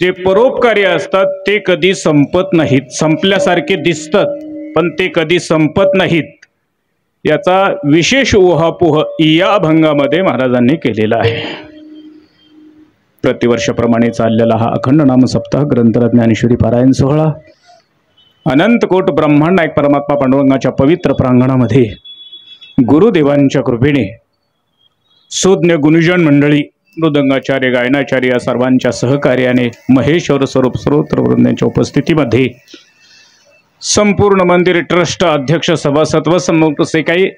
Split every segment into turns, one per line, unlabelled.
जे परोपकारी असतात ते कधी संपत नाहीत, संपल्यासारखे दिसतात पण ते कधी संपत नाहीत, याचा विशेष उहापोह या अभंगामध्ये महाराजांनी केलेला आहे। प्रतिवर्षाप्रमाणे चाललेला हा अखंड नाम सप्ताह ग्रंथराज ज्ञानेश्वरी पारायण सोहळा अनंत कोट ब्रह्मांड नायक परमात्मा पांडुरंगाच्या पवित्र प्रांगणामध्ये गुरुदेवांच्या कृपेने सुज्ञ गुणजन मंडळी, मृदंगाचार्य, गायनाचार्य या सर्वांच्या सहकार्याने महेश्वर स्वरूप स्तोत्र वृंदांच्या उपस्थितीमध्ये संपूर्ण मंदिर ट्रस्ट अध्यक्ष सभासत्व समोरचे काही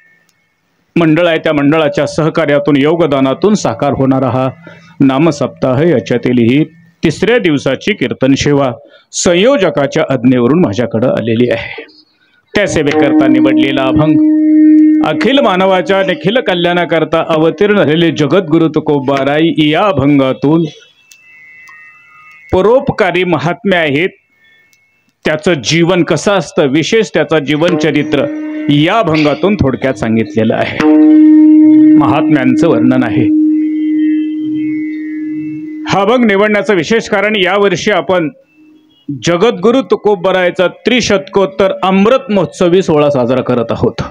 मंडळ आहे त्या मंडळाच्या सहकार्यातून योगदानातून साकार होणारा हा नामसप्ताह याच्यातील ही तिसऱ्या दिवसाची कीर्तन सेवा संयोजकाच्या आज्ञेवरून माझ्याकडे आलेली आहे। त्या सेवेकरता निवडलेला अभंग अखिल मानवाच्या निखिल कल्याणाकरता अवतीर्ण झालेले जगद्गुरु तुकोबाराई या अभंगातून परोपकारी महात्म्य आहेत, त्याचं जीवन कसं असतं, विशेष त्याचा जीवन चरित्र या अभंगातून थोडक्यात सांगितलेलं आहे। महात्म्यांचं वर्णन आहे। हा अभंग निवडण्याचं विशेष कारण यावर्षी आपण जगद्गुरु तुकोबारायचा त्रिशतकोत्तर अमृत महोत्सवी सोहळा साजरा करत आहोत।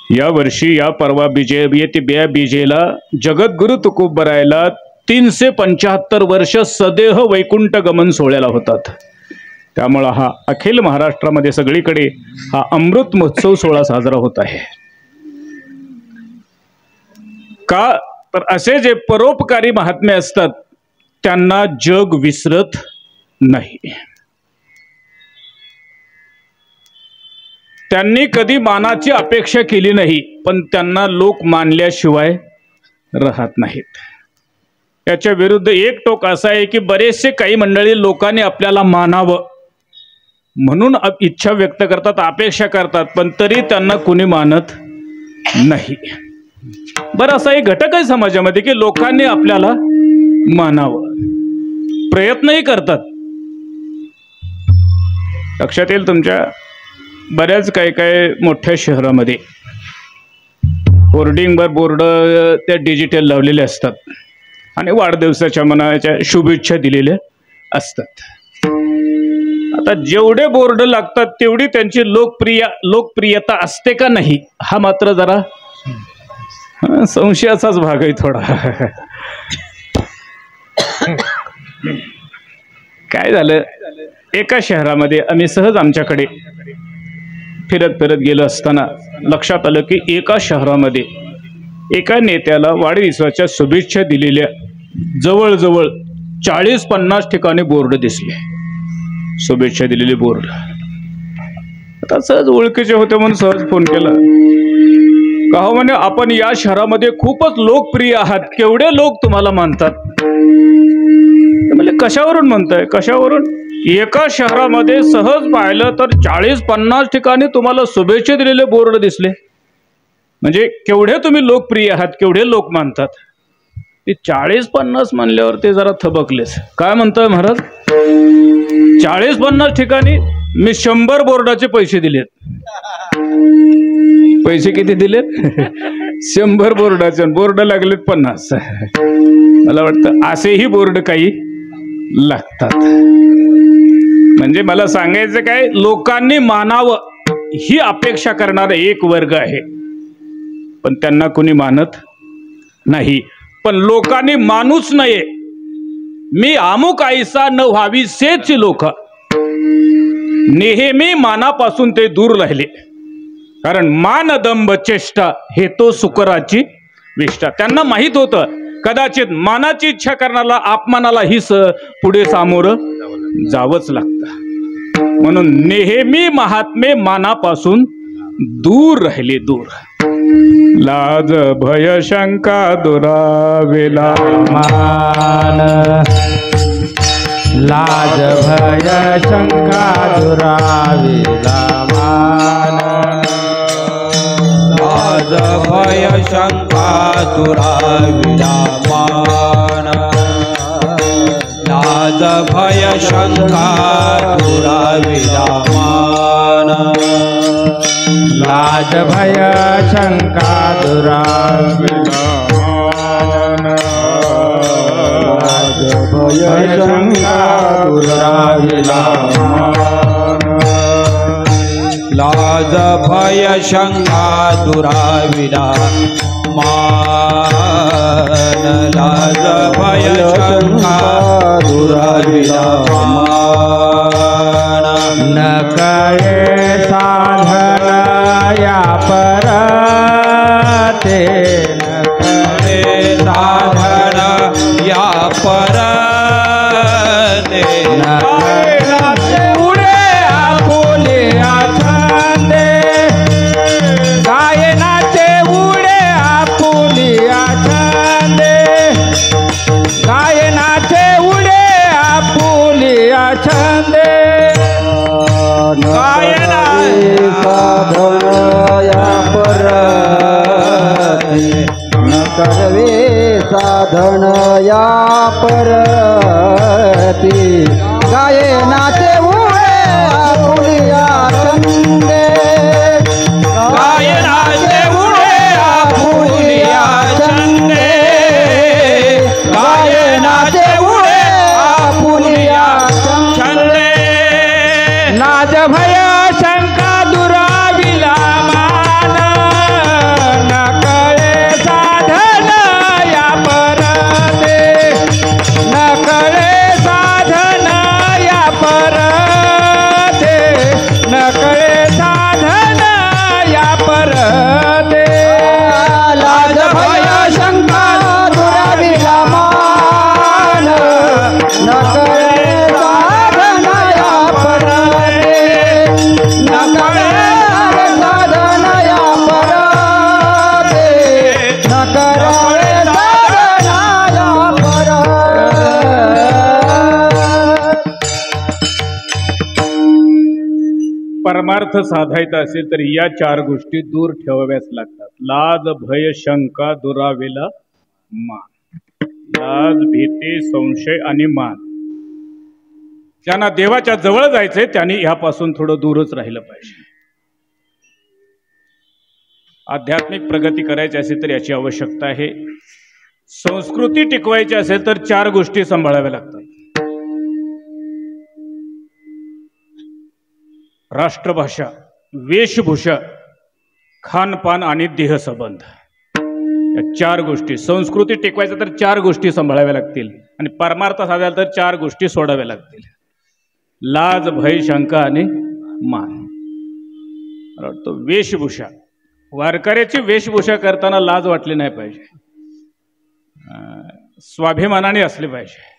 या वर्षी या परवा बीजेला जगद्गुरु तुकोबारायला 375 वर्ष सदेह वैकुंठ गमन सोहळ्याला होतात। त्यामुळे हा अखिल महाराष्ट्रामध्ये सगळीकडे हा अमृत महोत्सव सोहळा साजरा होत आहे। का तर असे जे परोपकारी महात्मे असतात त्यांना जग विसरत नाही। त्यांनी कधी मानाची अपेक्षा केली नाही, पण त्यांना लोक मानल्याशिवाय राहत नाहीत। याच्या विरुद्ध एक टोक असं आहे की बरेचसे काही मंडळी लोकांनी आपल्याला मानावं म्हणून इच्छा व्यक्त करतात, अपेक्षा करतात, पण तरी त्यांना कुणी मानत नाही। बरं असा एक घटक आहे समाजामध्ये की लोकांनी आपल्याला मानावं, प्रयत्नही करतात। लक्षात येईल तुमच्या बऱ्याच काही मोठ्या शहरामध्ये होर्डिंगवर बोर्ड त्या डिजिटल लावलेले असतात आणि वाढदिवसाच्या मनाच्या शुभेच्छा दिलेल्या असतात। आता जेवढे बोर्ड लागतात तेवढी त्यांची लोकप्रियता असते का नाही हा मात्र जरा संशयाचाच भाग आहे थोडा। काय झालं, एका शहरामध्ये आम्ही सहज आमच्याकडे फिरत गेलो असताना लक्षात आलं की एका शहरामध्ये एका नेत्याला वाढदिवसाच्या शुभेच्छा दिलेल्या जवळजवळ 40-50 ठिकाणी बोर्ड दिसले, शुभेच्छा दिलेले बोर्ड। आता सहज ओळखीचे होते म्हणून सहज फोन केला, का हो म्हणे आपण या शहरामध्ये खूपच लोकप्रिय आहात, केवढे लोक तुम्हाला मानतात। म्हणजे कशावरून म्हणताय, कशावरून? एका शहरामध्ये सहज पाहिलं तर 40-50 ठिकाणी तुम्हाला शुभेच्छा दिलेले बोर्ड दिसले, म्हणजे केवढे तुम्ही लोकप्रिय आहात, केवढे लोक मानतात। ते 40-50 म्हणल्यावर ते जरा थबकलेच। काय म्हणताय महाराज? 40-50 ठिकाणी मी 100 बोर्डाचे पैसे दिलेत। पैसे किती दिलेत? 100 बोर्डाचे, बोर्ड लागलेत 50। मला वाटतं असेही बोर्ड काही लागतात। म्हणजे मला सांगायचं काय, लोकांनी मानावं ही अपेक्षा करणारा एक वर्ग आहे, पण त्यांना कोणी मानत नाही। पण लोकांनी मानूच नये, मी अमुक ऐसा न व्हावी सेच लोक नेहमी मानापासून ते दूर राहिले, कारण मान दंभ चेष्टा हे तो सुकराची विष्ठा। त्यांना माहित होतं कदाचित मानाची इच्छा करणारा अपमानाला ही पुढे सामोरं जावंच लागतं, म्हणून नेहमी महात्मे मानापासून दूर राहिले, दूर। लाज भय शंका दुरावेला मान,
लाज भय शंका दुरावेला मान, लाज भय शंका दुरावेला मान, लाज भय शंका दुरावेला मान, लाज भय शंका दुरावेला मान, लाज भय शंका दुराविला लाज भय शंका दुराविला मान लाज भय शंका दुराविला मान
न कळे साधन या परते न
करे साधन या परते
न कळे उडे आपुले आछंदे गायनाचे उडे आपुली आछंदे गायनाचे उडे आपुली आछंदे
साधन या परते न करवे साधन या परती गायनाचे उडे आपुलिया छंदे गायनाचे उडे आपुलिया छंदे गायनाचे उडे आपुलिया छंदे
नाज भय शंका दुराविला मान न कळे साधन या परते न कळे साधन या परते न कळे साधन या परते
लाज भय शंका दुराविला मान न कळे साधन या परते न कळे साधन या परते न कळे साधन या परते
परमार्थ साधायचा असेल तर या चार गोष्टी दूर ठेवाव्याच लागतात. लाज भय शंका दुरावेला मान. लाज भीती संशय आणि मान. ज्यांना देवाच्या जवळ जायचंय त्यांनी ह्यापासून थोडं दूरच राहिलं पाहिजे. आध्यात्मिक प्रगती करायची असेल तर याची आवश्यकता आहे. संस्कृती टिकवायची असेल तर चार गोष्टी सांभाळाव्या लागतात. राष्ट्रभाषा, वेशभूषा, खानपान आणि देहसंबंध या चार गोष्टी. संस्कृती टिकवायचं तर चार गोष्टी सांभाळाव्या लागतील आणि परमार्थ साधायला तर चार गोष्टी सोडाव्या लागतील. लाज भय शंका आणि मान. मला वाटतं वेशभूषा, वारकऱ्याची वेशभूषा करताना लाज वाटली नाही पाहिजे. स्वाभिमानाने असले पाहिजे.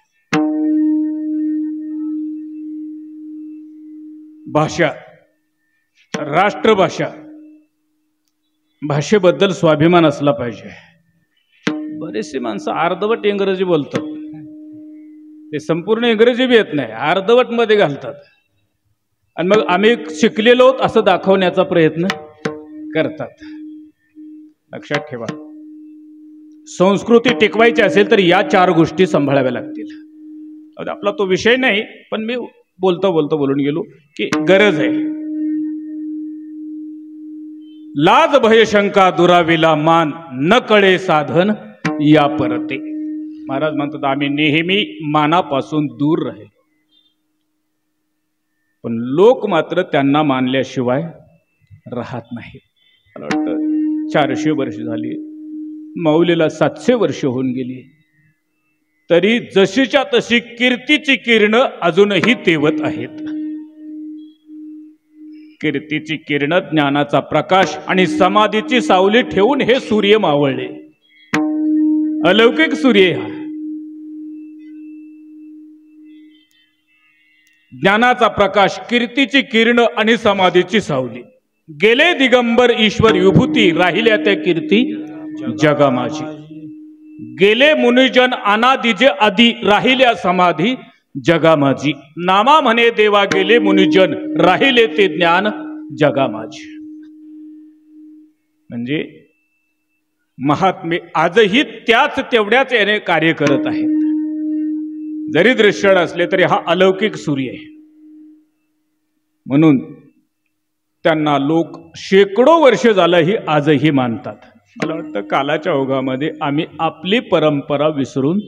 भाषा, राष्ट्रभाषा, भाषेबद्दल स्वाभिमान असला पाहिजे. बरेचशी माणसं अर्धवट इंग्रजी बोलतात. ते संपूर्ण इंग्रजी बी येत नाही, अर्धवट मध्ये घालतात आणि मग आम्ही शिकलेलो असं दाखवण्याचा प्रयत्न करतात. लक्षात ठेवा, संस्कृती टिकवायची असेल तर या चार गोष्टी सांभाळाव्या लागतील. आपला तो विषय नाही, पण मी बोलता बोलता बोलून गेलो की गरज आहे. लाज भय शंका दुराविला मान न कळे साधन या परते. महाराज म्हणतात आम्ही नेहमी मानापासून दूर राहील, पण लोक मात्र त्यांना मानल्याशिवाय राहत नाही. मला वाटतं 400 वर्ष झाली, माऊलीला 700 वर्ष होऊन गेली, तरी जशीच्या तशी कीर्तीची किरण अजूनही तेवत आहेत. कीर्तीची किरण, ज्ञानाचा प्रकाश आणि समाधीची सावली ठेवून हे सूर्य मावळले. अलौकिक सूर्य हा. ज्ञानाचा प्रकाश, कीर्तीची किरण आणि समाधीची सावली. गेले दिगंबर ईश्वर विभूती, राहिल्या त्या कीर्ती जगा माझी. गेले मुनिजन अनादिजे आधी, राहिल्या समाधी जगा माझी. नामा म्हणे देवा गेले मुनिजन, राहिले ते ज्ञान जगा माझी. म्हणजे महात्मे आजही त्याच तेवढ्याच याने कार्य करत आहेत. जरी दृश्यड असले तरी हा अलौकिक सूर्य आहे. म्हणून त्यांना लोक शेकडो वर्ष झालंही आजही मानतात. मला वाटतं कालाच्या ओघामध्ये आम्ही आपली परंपरा विसरून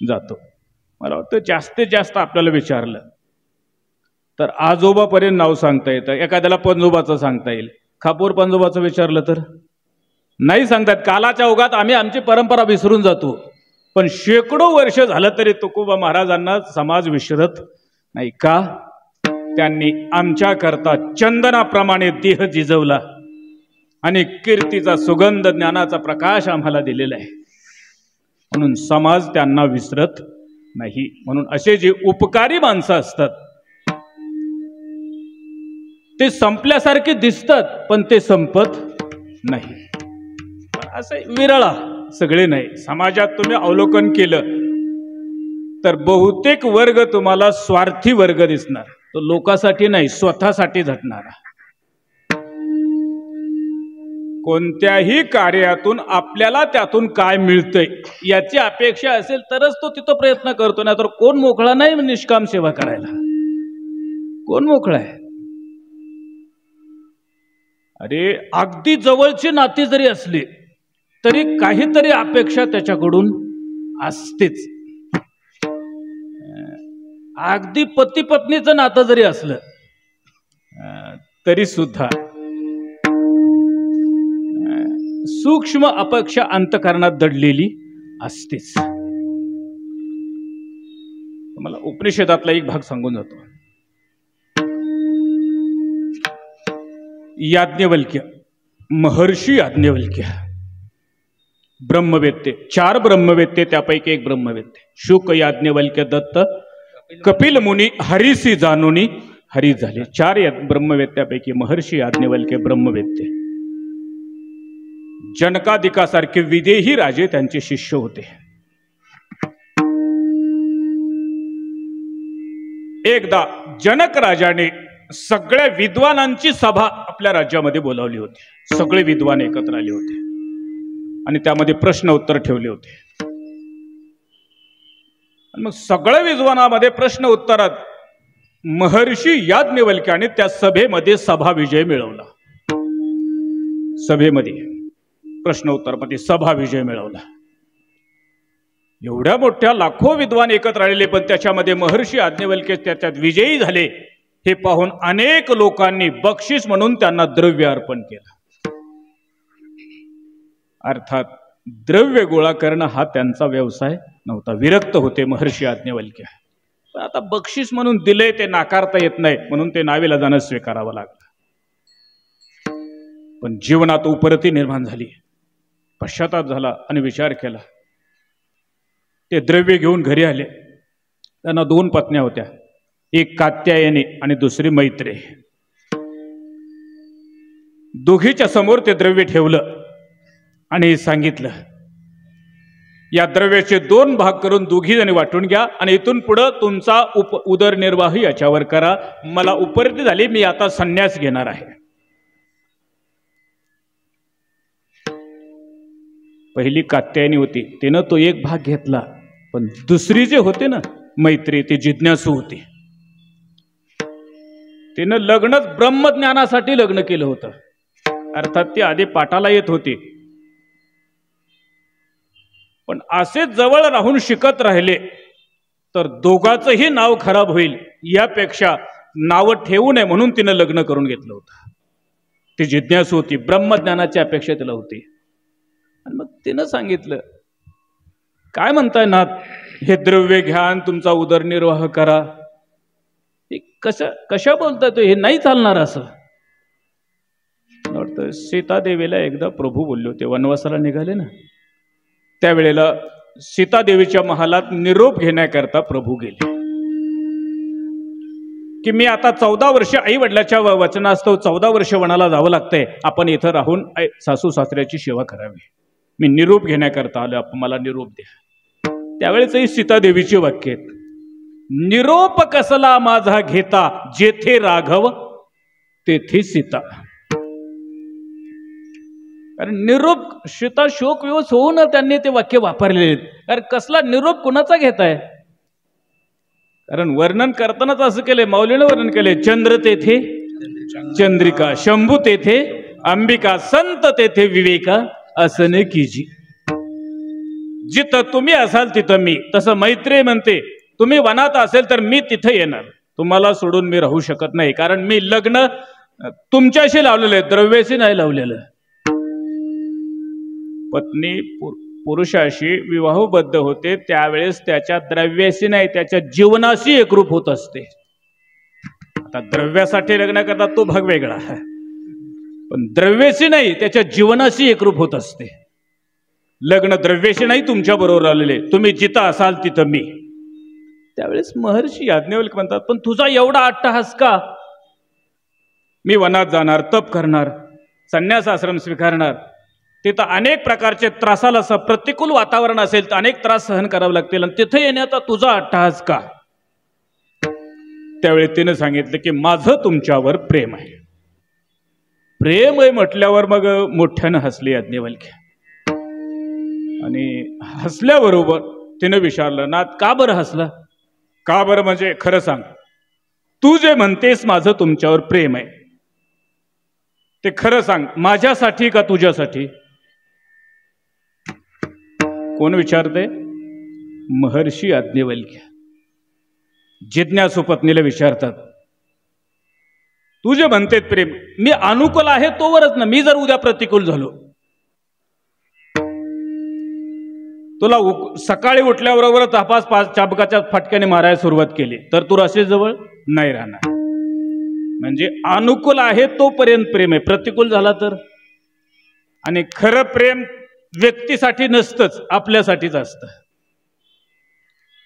जातो. मला वाटतं जास्तीत जास्त आपल्याला विचारलं तर आजोबापर्यंत नाव सांगता येतं, एखाद्याला पंजोबाचं सांगता येईल. खापूर पंजोबाचं विचारलं तर नाही सांगतात. कालाच्या ओघात आम्ही आमची परंपरा विसरून जातो, पण शेकडो वर्ष झालं तरी तुकोबा महाराजांना समाज विसरत नाही. का? त्यांनी आमच्याकरता चंदनाप्रमाणे देह जिजवला आणि कीर्तीचा सुगंध ज्ञानाचा प्रकाश आम्हाला दिलेला आहे, म्हणून समाज त्यांना विसरत नाही. म्हणून असे जे उपकारी माणसं असतात ते संपल्यासारखे दिसतात, पण ते संपत नाही. असे विरळा सगळे नाही. समाजात तुम्ही अवलोकन केलं तर बहुतेक वर्ग तुम्हाला स्वार्थी वर्ग दिसणार, तो लोकांसाठी नाही स्वतःसाठी झटणारा. कोणत्याही कार्यातून आपल्याला त्यातून काय मिळतंय याची अपेक्षा असेल तरच तो तिथं प्रयत्न करतो, ना तर कोण मोकळा नाही निष्काम सेवा करायला. कोण मोकळा आहे? अरे अगदी जवळची नाती जरी असली तरी काहीतरी अपेक्षा त्याच्याकडून असतेच. अगदी पती पत्नीचं नातं जरी असलं तरी सुद्धा सूक्ष्म अपेक्षा अंतःकरणात दडलेली असतेच. मला उपनिषदातला एक भाग सांगून जातो. याज्ञवल्क्य, महर्षी याज्ञवल्क्य ब्रह्मवेत्ते, 4 ब्रह्मवेत्ते त्यापैकी एक ब्रह्मवेत्ते. शुक, याज्ञवल्क्य, दत्त, कपिल मुनी हरीसी जानुनी हरी झाले. 4 ब्रह्मवेत्त्यापैकी महर्षी याज्ञवल्क्य ब्रह्मवेत्ते. जनकादिकासारखे विदेही राजे त्यांचे शिष्य होते. एकदा जनक राजाने सगळ्या विद्वानांची सभा आपल्या राज्यामध्ये बोलावली होती. सगळे विद्वान एकत्र आले होते आणि त्यामध्ये प्रश्न उत्तर ठेवले होते. मग सगळ्या विद्वानामध्ये प्रश्न उत्तरात महर्षी याज्ञवल्क्याने त्या सभेमध्ये सभा विजय मिळवला. सभेमध्ये प्रश्न उत्तरमध्ये सभा विजय मिळवला. एवढ्या मोठ्या लाखो विद्वान एकत्र आलेले, पण त्याच्यामध्ये महर्षी याज्ञवल्क्य त्याच्यात विजयी झाले हे पाहून अनेक लोकांनी बक्षीस म्हणून त्यांना द्रव्य अर्पण केलं. अर्थात द्रव्य गोळा करणं हा त्यांचा व्यवसाय नव्हता. विरक्त होते महर्षी याज्ञवल्क्य. पण आता बक्षीस म्हणून दिले ते नाकारता येत नाही, म्हणून ते नाविलाजाने स्वीकारावं लागलं. पण जीवनात उपरती निर्माण झाली, पश्चाताप झाला आणि विचार केला. ते द्रव्य घेऊन घरी आले. त्यांना 2 पत्न्या होत्या, एक कात्यायनी आणि दुसरी मैत्रे. दोघीच्या समोर ते द्रव्य ठेवलं आणि सांगितलं, या द्रव्याचे 2 भाग करून दोघी जणी वाटून घ्या आणि इथून पुढे तुमचा उदरनिर्वाह याच्यावर करा. मला उपरती झाली, मी आता संन्यास घेणार आहे. पहिली कात्यायनी होती, तिनं तो 1 भाग घेतला, पण दुसरी जे होते ना मैत्री, ते जिज्ञासू होते. तिनं लग्नच ब्रह्मज्ञानासाठी लग्न केलं होतं. अर्थात ती आधी पाठाला येत होती, पण असे जवळ राहून शिकत राहिले तर दोघांचंही नाव खराब होईल, यापेक्षा नाव ठेवू नये म्हणून तिनं लग्न करून घेतलं होतं. ती जिज्ञासू होती, ब्रह्मज्ञानाची अपेक्षा तिला होती. आणि मग तिनं सांगितलं, काय म्हणताय नाथ, हे द्रव्य घ्या आणि तुमचा उदरनिर्वाह करा. कशा बोलताय तो, हे नाही चालणार असं. वाटतं सीतादेवीला एकदा प्रभू बोलले होते, वनवासाला निघाले ना, त्यावेळेला सीतादेवीच्या महालात निरोप घेण्याकरता प्रभू गेले की मी आता 14 वर्ष आई वडिलाच्या वचनास्तव 14 वर्ष वनाला जावं लागतंय, आपण इथं राहून सासू सासऱ्याची सेवा करावी. मी निरोप घेण्याकरता आलो, मला निरोप द्या. त्यावेळेसही सीतादेवीची वाक्य आहेत, निरोप कसला माझा घेता, जेथे राघव तेथे सीता. कारण निरोप सीता शोक विवश होऊन त्यांनी ते वाक्य वापरलेले आहेत. कारण कसला निरोप कुणाचा घेताय? कारण वर्णन करतानाच असं केलंय, माऊलीनं वर्णन केलंय, चंद्र तेथे चंद्रिका, शंभू तेथे अंबिका, संत तेथे विवेका असने कीजी. जिथं तुम्ही असाल तिथं मी. तसं मैत्रेय म्हणते, तुम्ही वनात असेल तर मी तिथे येणार, तुम्हाला सोडून मी राहू शकत नाही, कारण मी लग्न तुमच्याशी लावलेलं आहे, द्रव्याशी नाही लावलेलं. पत्नी पुरुषाशी विवाहबद्ध होते त्यावेळेस त्याच्या द्रव्याशी नाही, त्याच्या जीवनाशी एकरूप होत असते. आता द्रव्यासाठी लग्न करतात तो भाग वेगळा, पण द्रव्याशी नाही, त्याच्या जीवनाशी एकरूप होत असते. लग्न द्रव्याशी नाही तुमच्या बरोबर आलेले, तुम्ही जिथं असाल तिथं मी. त्यावेळेस महर्षी याज्ञवल्क्य म्हणतात, पण तुझा एवढा अट्टहास का? मी वनात जाणार, तप करणार, संन्यास आश्रम स्वीकारणार, तिथं अनेक प्रकारचे त्रासाला प्रतिकूल वातावरण असेल तर अनेक त्रास सहन करावे लागतील, आणि तिथे येण्याचा तुझा अट्टहास का? त्यावेळी तिने सांगितलं की माझं तुमच्यावर प्रेम आहे. प्रेम आहे म्हटल्यावर मग मोठ्यानं हसली याज्ञवल्क्य, आणि हसल्याबरोबर तिने विचारलं, नाथ का बरं हसला? का बरं म्हणजे खरं सांग, तू जे म्हणतेस माझं तुमच्यावर प्रेम आहे ते खरं सांग, माझ्यासाठी का तुझ्यासाठी? कोण विचारते? महर्षी याज्ञवल्क्य जिज्ञासू पत्नीला विचारतात, तू जे म्हणते प्रेम, मी अनुकूल आहे तोवरच ना, मी जर उद्या प्रतिकूल झालो, तुला सकाळी उठल्याबरोबर तापास 5 चाबकाच्या फटक्याने मारायला सुरुवात केली तर तू रस्त्याजवळ नाही राहणार. म्हणजे अनुकूल आहे तोपर्यंत प्रेम आहे, प्रतिकूल झाला तर. आणि खरं प्रेम व्यक्तीसाठी नसतंच, आपल्यासाठीच असतं.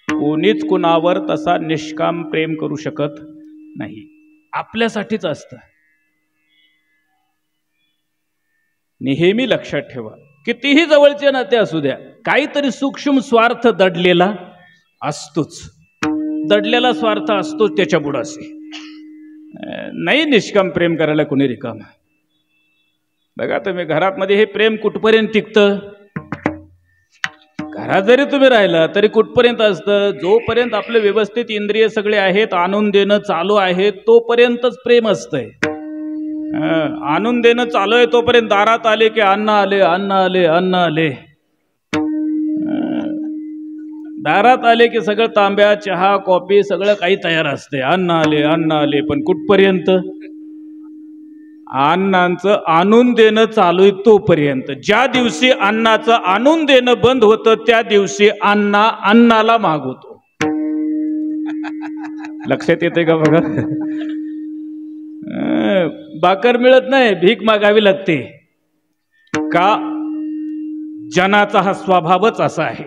कोणीच कुणावर तसा निष्काम प्रेम करू शकत नाही, आपल्यासाठीच असतं. नेहमी लक्षात ठेवा, कितीही जवळचे नाते असू द्या, काहीतरी सूक्ष्म स्वार्थ दडलेला असतोच, दडलेला स्वार्थ असतोच त्याच्या पुढे. असे नाही निष्काम प्रेम करायला कोणी रिकाम. बघा तुम्ही घरामध्ये हे प्रेम कुठपर्यंत टिकतं? घरात जरी तुम्ही राहिला तरी कुठपर्यंत असतं? जोपर्यंत आपले व्यवस्थित इंद्रिय सगळे आहेत, आणून देणं चालू आहे, तोपर्यंतच प्रेम असतंय. आणून देणं चालू आहे तोपर्यंत दारात आले की अन्न आले, अन्न आले, अन्न आले. दारात आले की सगळं तांब्या, चहा, कॉफी सगळं काही तयार असते. अन्न आले, अन्न आले, पण कुठपर्यंत? अन्नाचं आणून देणं चालू आहे तोपर्यंत. ज्या दिवशी अन्नाचं आणून देणं बंद होतं त्या दिवशी अन्नाला मागवतो. लक्षात येते का? बघा, भाकर मिळत नाही, भीक मागावी लागते. का? जनाचा हा स्वभावच असा आहे,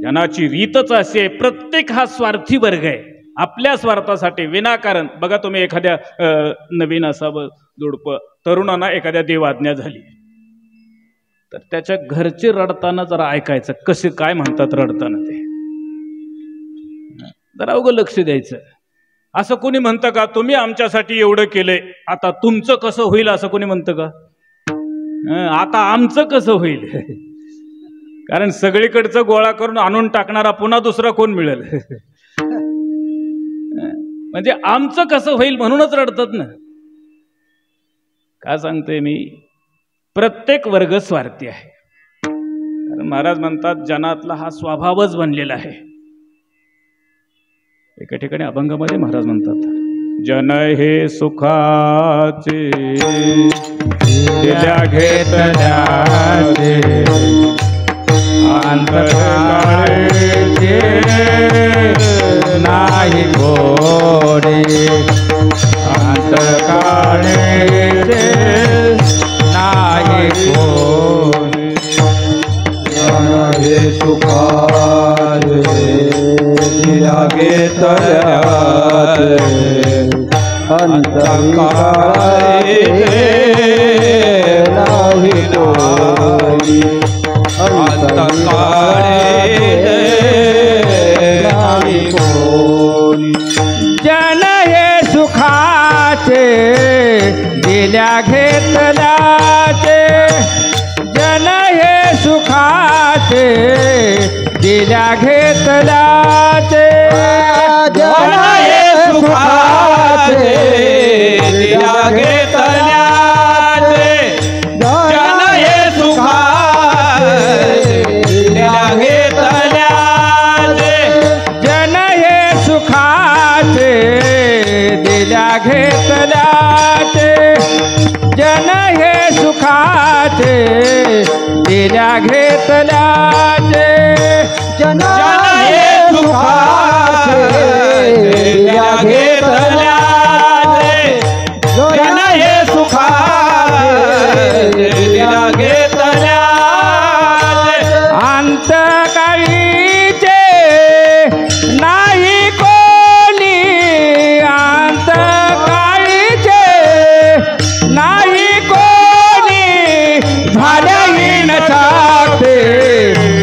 जनाची रीतच अशी आहे. प्रत्येक हा स्वार्थी वर्ग आहे, आपल्या स्वार्थासाठी विनाकारण. बघा तुम्ही एखाद्या नवीन असावं जोडपं तरुणांना एखाद्या देवाज्ञा झाली तर त्याच्या घरचे रडताना जरा ऐकायचं, कसे काय म्हणतात रडताना, ते जरा अवघं लक्ष द्यायचं. असं कोणी म्हणतं का तुम्ही आमच्यासाठी एवढं केलंय, आता तुमचं कसं होईल असं कोणी म्हणतं का? आता आमचं कसं होईल? कारण सगळीकडचं गोळा करून आणून टाकणारा पुन्हा दुसरा कोण मिळेल? म्हणजे आमचं कसं होईल म्हणूनच रडतात ना. का सांगते मी? प्रत्येक वर्ग स्वार्थी आहे. कारण महाराज म्हणतात जनातला हा स्वभावच बनलेला आहे. एका ठिकाणी अभंगामध्ये महाराज म्हणतात, जन हे सुखाचे दिल्या घेतल्याचे अंतकाळचे नाही गोडे, अंतकाळचे नाही गोडे. जन हे सुखाचे दिल्या घेतल्याचे अंतकाळचे नाही गोडे,
जन हे सुखाचे दिल्या घेतल्याचे, जन हे सुखाचे दिल्या घेतल्याचे,
जन हे सुखाचे दिल्या घेतल्याचे, जन हे सुखाचे दिल्या घेतल्याचे,
घेतल्याचे जन हे सुखाचे दिल्या घेतल्याचे
जन हे सुखाचे दिल्या घेतल्याचे जन हे सुखाचे दिल्या घेतल्याचे
अंतकाळीचे नाही कोणी अंतकाळीचे नाही कोणी झाल्याहीन छाते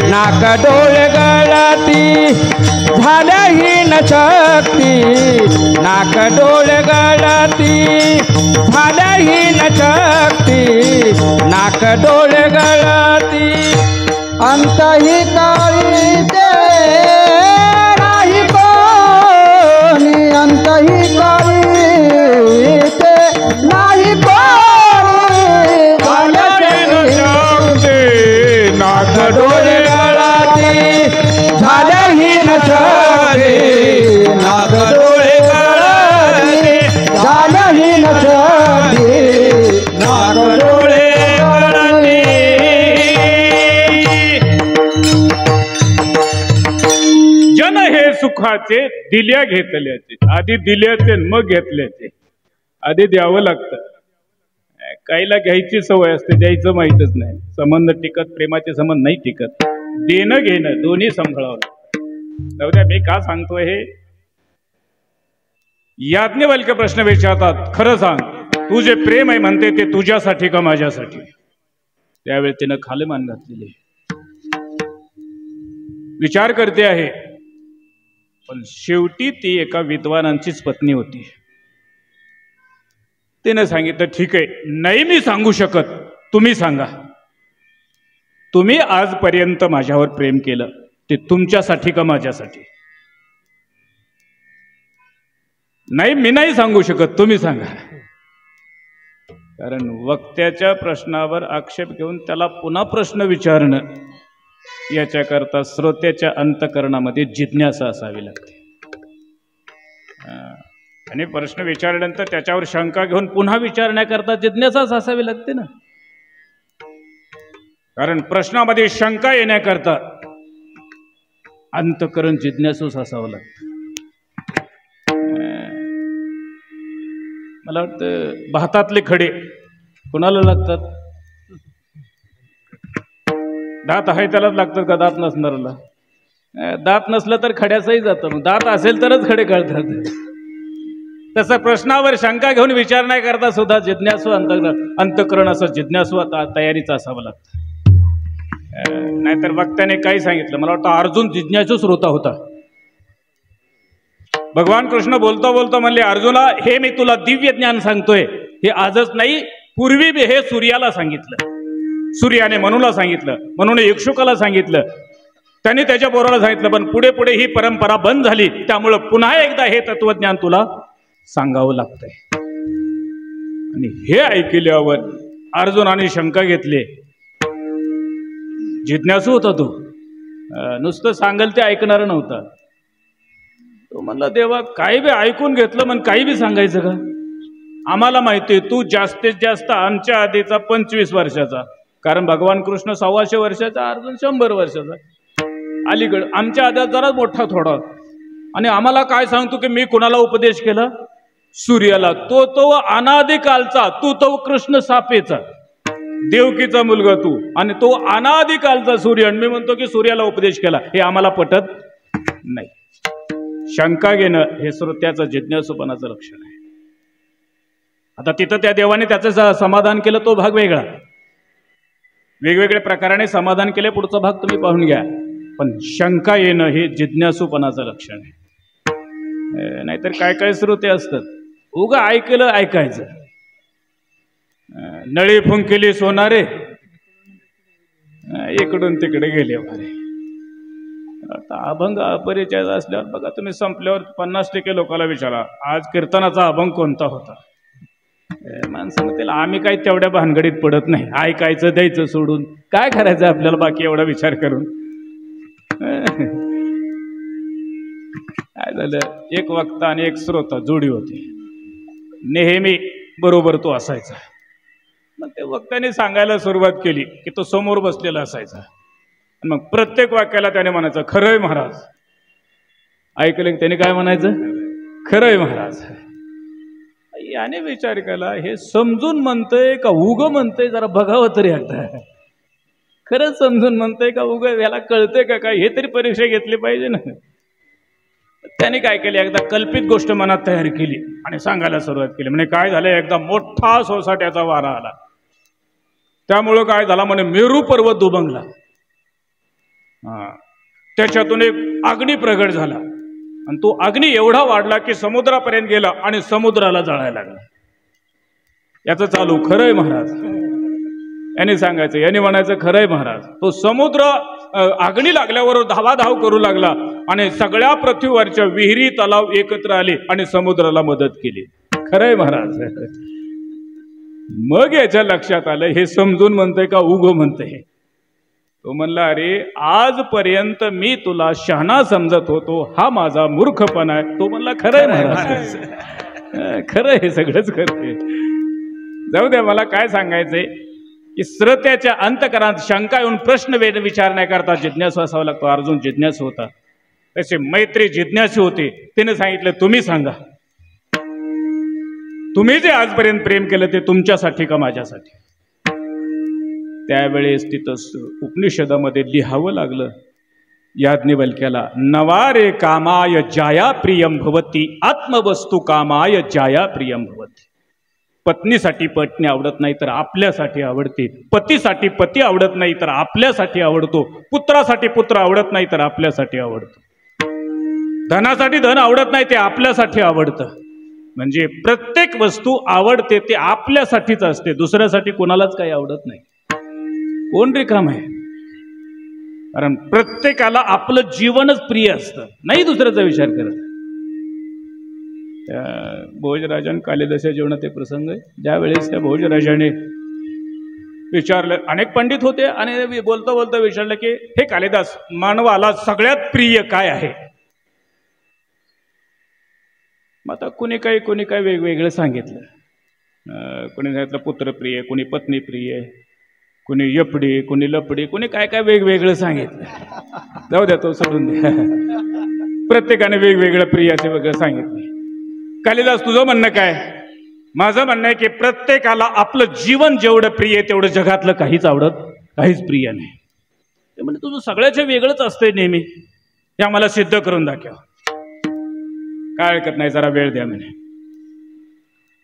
नाक डोळे गळती झाल्याहीन शक्ती नाक डोळे गळती झाल्याहीन शक्ती नाक डोळे गळती
अंतही काळीचे नाही कोणी अंतही काळीचे नाही कोणी
नाक डोळे गळती झाल्याहीन शक्ती
नाग डोळे गळती झाल्याहीन शक्ती नाग डोळे गळती
जन हे सुखाचे दिल्या घेतल्याचे आधी दिल्याचे मग घेतल्याचे आधी द्यावं लागतं काहीला घ्यायची सवय असते द्यायचं माहीतच नाही संबंध टिकत प्रेमाचे संबंध नाही टिकत देणं घेणं दोन्ही सांभाळावं लागतं जाऊ द्या मी का सांगतोय हे याज्ञवल्क्य प्रश्न विचारतात खरं सांग तू जे प्रेम आहे म्हणते ते तुझ्यासाठी का माझ्यासाठी त्यावेळी तिनं खालीमान घातलेली विचार करते आहे पण शेवटी ती एका विद्वानांचीच पत्नी होती तिने सांगितलं ठीक आहे नाही मी सांगू शकत तुम्ही सांगा तुम्ही आजपर्यंत माझ्यावर प्रेम केलं ते तुमच्यासाठी का माझ्यासाठी नाही मी नाही सांगू शकत तुम्ही सांगा कारण वक्त्याच्या प्रश्नावर आक्षेप घेऊन त्याला पुन्हा प्रश्न विचारणं याच्याकरता श्रोत्याच्या अंतकरणामध्ये जिज्ञासा असावी लागते आणि प्रश्न विचारल्यानंतर त्याच्यावर शंका घेऊन पुन्हा विचारण्याकरता जिज्ञासाच असावी लागते ना कारण प्रश्नामध्ये शंका येण्याकरता अंतकरण जिज्ञासूच असावं लागतं मला वाटतं भातातले खडे कुणाला लागतात दात आहे त्यालाच लागतात का दात नसणाऱ्याला दात नसलं तर खड्याचंही जातं दात असेल तरच खडे कळतात तसं प्रश्नावर शंका घेऊन विचारण्याकरता सुद्धा जिज्ञासू अंतकरण असं जिज्ञासू तयारीचं असावं लागतं नाहीतर वक्त्याने काही सांगितलं मला वाटतं अर्जुन जिज्ञासूच श्रोता होता भगवान कृष्ण बोलता बोलता म्हणले अर्जुना हे मी तुला दिव्य ज्ञान सांगतोय हे आजच नाही पूर्वी मी हे सूर्याला सांगितलं सूर्याने मनुला सांगितलं मनुने इक्षुकाला सांगितलं त्याने त्याच्या पोराला सांगितलं पण पुढे पुढे ही परंपरा बंद झाली त्यामुळं पुन्हा एकदा हे तत्वज्ञान तुला सांगावं लागतंय आणि हे ऐकल्यावर अर्जुनाने शंका घेतली जिज्ञासू होता तो नुसतं सांगल ते ऐकणार नव्हता तो म्हणला देवा काही बी ऐकून घेतलं मग काही बी सांगायचं का आम्हाला माहिती आहे तू जास्तीत जास्त आमच्या आधीचा 25 वर्षाचा कारण भगवान कृष्ण 125 वर्षाचा अर्जुन 100 वर्षाचा अलीकडे आमच्या आधी जरा मोठा थोडा आणि आम्हाला काय सांगतो की मी कुणाला उपदेश केला सूर्याला तो अनादिकालचा तू तो कृष्ण सापेचा देवकीचा मुलगा तू आणि तो अनादिकालचा सूर्य आणि मी म्हणतो की सूर्याला उपदेश केला हे आम्हाला पटत नाही शंका घेणं हे श्रोत्याचं जिज्ञासूपणाचं लक्षण आहे आता तिथं त्या देवाने त्याचं समाधान केलं तो भाग वेगळा वेगवेगळ्या प्रकाराने समाधान केले पुढचा भाग तुम्ही पाहून घ्या पण शंका येणं हे जिज्ञासूपणाचं लक्षण आहे नाहीतर काय काय श्रोते असतात उगा ऐकलं ऐकायचं नळी फुंकेली सोनारे इकडून तिकडे गेले मारे आता अभंग अपरिचय असल्यावर बघा तुम्ही संपल्यावर 50% लोकांना विचारा आज कीर्तनाचा अभंग कोणता होता माणसं म्हणतील आम्ही काही तेवढ्या भानगडीत पडत नाही ऐकायचं द्यायचं सोडून काय करायचं आपल्याला बाकी एवढा विचार करून काय झालं एक वक्ता आणि एक श्रोता जोडी होती नेहमी बरोबर तो असायचा. मग ते वक्त्याने सांगायला सुरुवात केली की तो समोर बसलेला असायचा. आणि मग प्रत्येक वाक्याला त्याने म्हणायचं खरंय महाराज. ऐकलं की त्याने काय म्हणायचं? खरंय महाराज. याने विचार केला हे समजून म्हणतंय का उग म्हणतंय, जरा बघावं तरी एकदा. खरंच समजून म्हणतंय का उग याला कळतंय का काय, हे तरी परीक्षा घेतली पाहिजे ना. त्याने काय केले, एकदा कल्पित गोष्ट मनात तयार केली आणि सांगायला सुरुवात केली. म्हणजे काय झालं, एकदा मोठा सोसाट्याचा वारा आला. त्यामुळं काय झाला म्हणे मेरू पर्वत दुबंगला. त्याच्यातून एक अग्नी प्रगट झाला आणि तो अग्नी एवढा वाढला की समुद्रापर्यंत गेला आणि समुद्राला जळायला लागला. याचं चालू खरंय महाराज. याने सांगायचं, याने म्हणायचं खरंय महाराज. तो समुद्र अग्नी लागल्यावर धावाधाव करू लागला आणि सगळ्या पृथ्वीवरच्या विहिरी तलाव एकत्र आले आणि समुद्राला मदत केली. खरंय महाराज. मग याच्या लक्षात आलं हे समजून म्हणतंय का उगो म्हणतंय. तो म्हणला अरे आजपर्यंत मी तुला शहाणा समजत होतो, हा माझा मूर्खपणा आहे. तो म्हणला खरंय महाराज. खरं हे सगळंच खरं. जाऊ द्या, मला काय सांगायचंय की श्रोत्याच्या अंतकरणात शंका येऊन प्रश्न विचारण्याकरता जिज्ञासू असावा लागतो. अर्जुन जिज्ञासू होता, तसे मैत्री जिज्ञासू होते. त्याने सांगितलं तुम्ही सांगा, तुम्ही जे आजपर्यंत प्रेम केलं ते तुमच्यासाठी का माझ्यासाठी. त्यावेळेस तिथं उपनिषदामध्ये लिहावं लागलं याज्ञवल्क्याला, नवारे कामाय जाया प्रियम भवती आत्मवस्तू कामाय जाया प्रियम भवती. पत्नीसाठी पत्नी आवडत नाही तर आपल्यासाठी आवडते, पतीसाठी पती आवडत नाही तर आपल्यासाठी आवडतो, पुत्रासाठी पुत्र आवडत नाही तर आपल्यासाठी आवडतो, धनासाठी धन आवडत नाही ते आपल्यासाठी आवडतं. म्हणजे प्रत्येक वस्तू आवडते ते आपल्यासाठीच असते, दुसऱ्यासाठी कोणालाच काही आवडत नाही. कोण रिकाम आहे? कारण प्रत्येकाला आपलं जीवनच प्रिय असतं, नाही दुसऱ्याचा विचार करत. त्या भोजराजान कालिदासाच्या जीवनात ते प्रसंग आहे, ज्यावेळेस त्या भोजराजाने विचारलं, अनेक पंडित होते आणि बोलता बोलता विचारलं की हे कालिदास, मानवाला सगळ्यात प्रिय काय आहे? मग आता कोणी काही वेगवेगळं सांगितलं. कोणी सांगितलं पुत्र प्रिय, कोणी पत्नी प्रिय, कोणी यपडी, कोणी लपडी, कोणी काय वेगवेगळं सांगितलं. जाऊ द्या, तो सोडून द्या. प्रत्येकाने वेगवेगळं प्रियाचे वेगळं सांगितलं. कालिदास तुझं म्हणणं काय? माझं म्हणणं आहे की प्रत्येकाला आपलं जीवन जेवढं प्रिय आहे तेवढं जगातलं काहीच प्रिय नाही. ते म्हणजे तुझं सगळ्याच्या वेगळंच असतंय नेहमी, हे आम्हाला सिद्ध करून दाखव. काय हरकत नाही, जरा वेळ द्या म्हणे.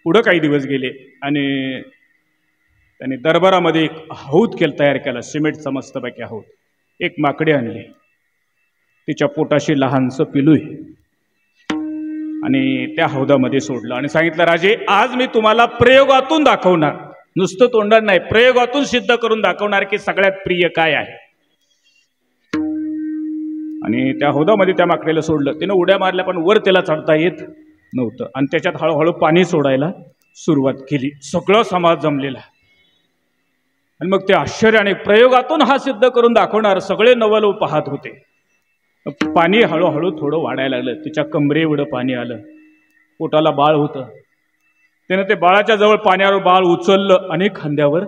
पुढं काही दिवस गेले आणि त्यांनी दरबारामध्ये एक हौद तयार केला, सिमेंटचा मस्तपैकी हौद. एक माकडे आणले, तिच्या पोटाशी लहानसं पिलू आणि त्या हौदामध्ये सोडलं आणि सांगितलं, राजे आज मी तुम्हाला प्रयोगातून दाखवणार, नुसतं तोंडात नाही, प्रयोगातून सिद्ध करून दाखवणार की सगळ्यात प्रिय काय आहे. आणि त्या हौदामध्ये त्या माकडेला सोडलं. तिनं उड्या मारल्या पण वर त्याला चढता येत नव्हतं आणि त्याच्यात हळूहळू पाणी सोडायला सुरुवात केली. सगळं समाज जमलेला आणि मग ते आश्चर्याने प्रयोगातून हा सिद्ध करून दाखवणार सगळे नवल पाहत होते. पाणी हळूहळू थोडं वाढायला लागलं, तिच्या कमरे एवढं पाणी आलं. पोटाला बाळ होतं, त्यानं ते बाळाच्या जवळ पाण्यावर बाळ उचललं आणि खांद्यावर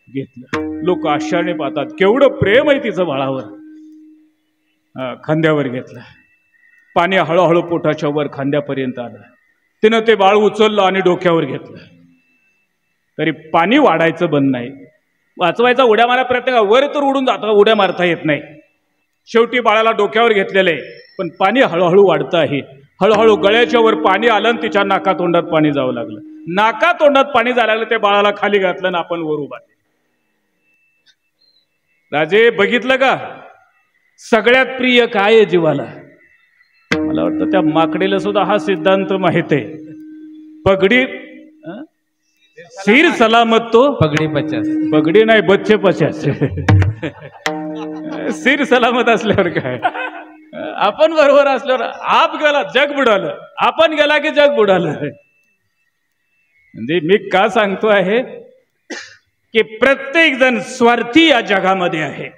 घेतलं. लोक आश्चर्याने पाहतात, केवढं प्रेम आहे तिचं बाळावर. खांद्यावर घेतलं, पाणी हळूहळू पोटाच्या वर खांद्यापर्यंत आलं. तिनं ते बाळ उचललं आणि डोक्यावर घेतलं, तरी पाणी वाढायचं बंद नाही. वाचवायचा उड्या मारा प्रयत्न, वर तर उडून जातं, उड्या मारता येत नाही. शेवटी बाळाला डोक्यावर घेतलेलं आहे, पण पाणी हळूहळू वाढतं आहे. हळूहळू गळ्याच्या वर पाणी आलं आणि तिच्या नाकातोंडात पाणी जावं लागलं. नाकातोंडात पाणी जायला लागलं, ते बाळाला खाली घातलं आणि आपण वर उभा. राजे बघितलं का सगळ्यात प्रिय काय आहे जीवाला? मला वाटतं त्या माकडेला सुद्धा हा सिद्धांत माहित आहे. पगडी सिर सलामत तो
पगडी 50,
पगडी नाही बच्चे 50. सिर सलामत असल्यावर काय, आपण बरोबर असल्यावर आप गेला जग बुडालं, आपण गेला की जग बुडालं. म्हणजे मी का सांगतो आहे की प्रत्येक जण स्वार्थी या जगामध्ये आहे.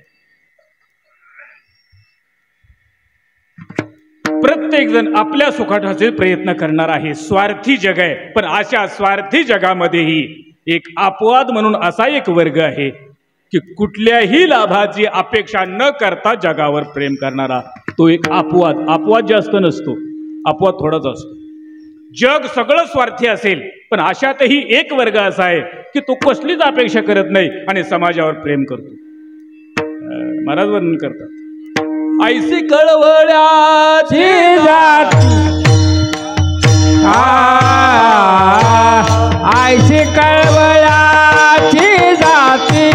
प्रत्येक जण आपल्या सुखासाठी प्रयत्न करणार आहे. स्वार्थी जग आहे, पण अशा स्वार्थी जगामध्येही एक अपवाद म्हणून असा एक वर्ग आहे की कुठल्याही लाभाची अपेक्षा न करता जगावर प्रेम करणारा. तो एक अपवाद जास्त नसतो, अपवाद थोडाच असतो. जग सगळं स्वार्थी असेल, पण अशातही एक वर्ग असा आहे की तो कसलीच अपेक्षा करत नाही आणि समाजावर प्रेम करतो. महाराज वर्णन करतात, ऐसी कळवळ्याची जाती,
ऐसी कळवळ्याची जाती,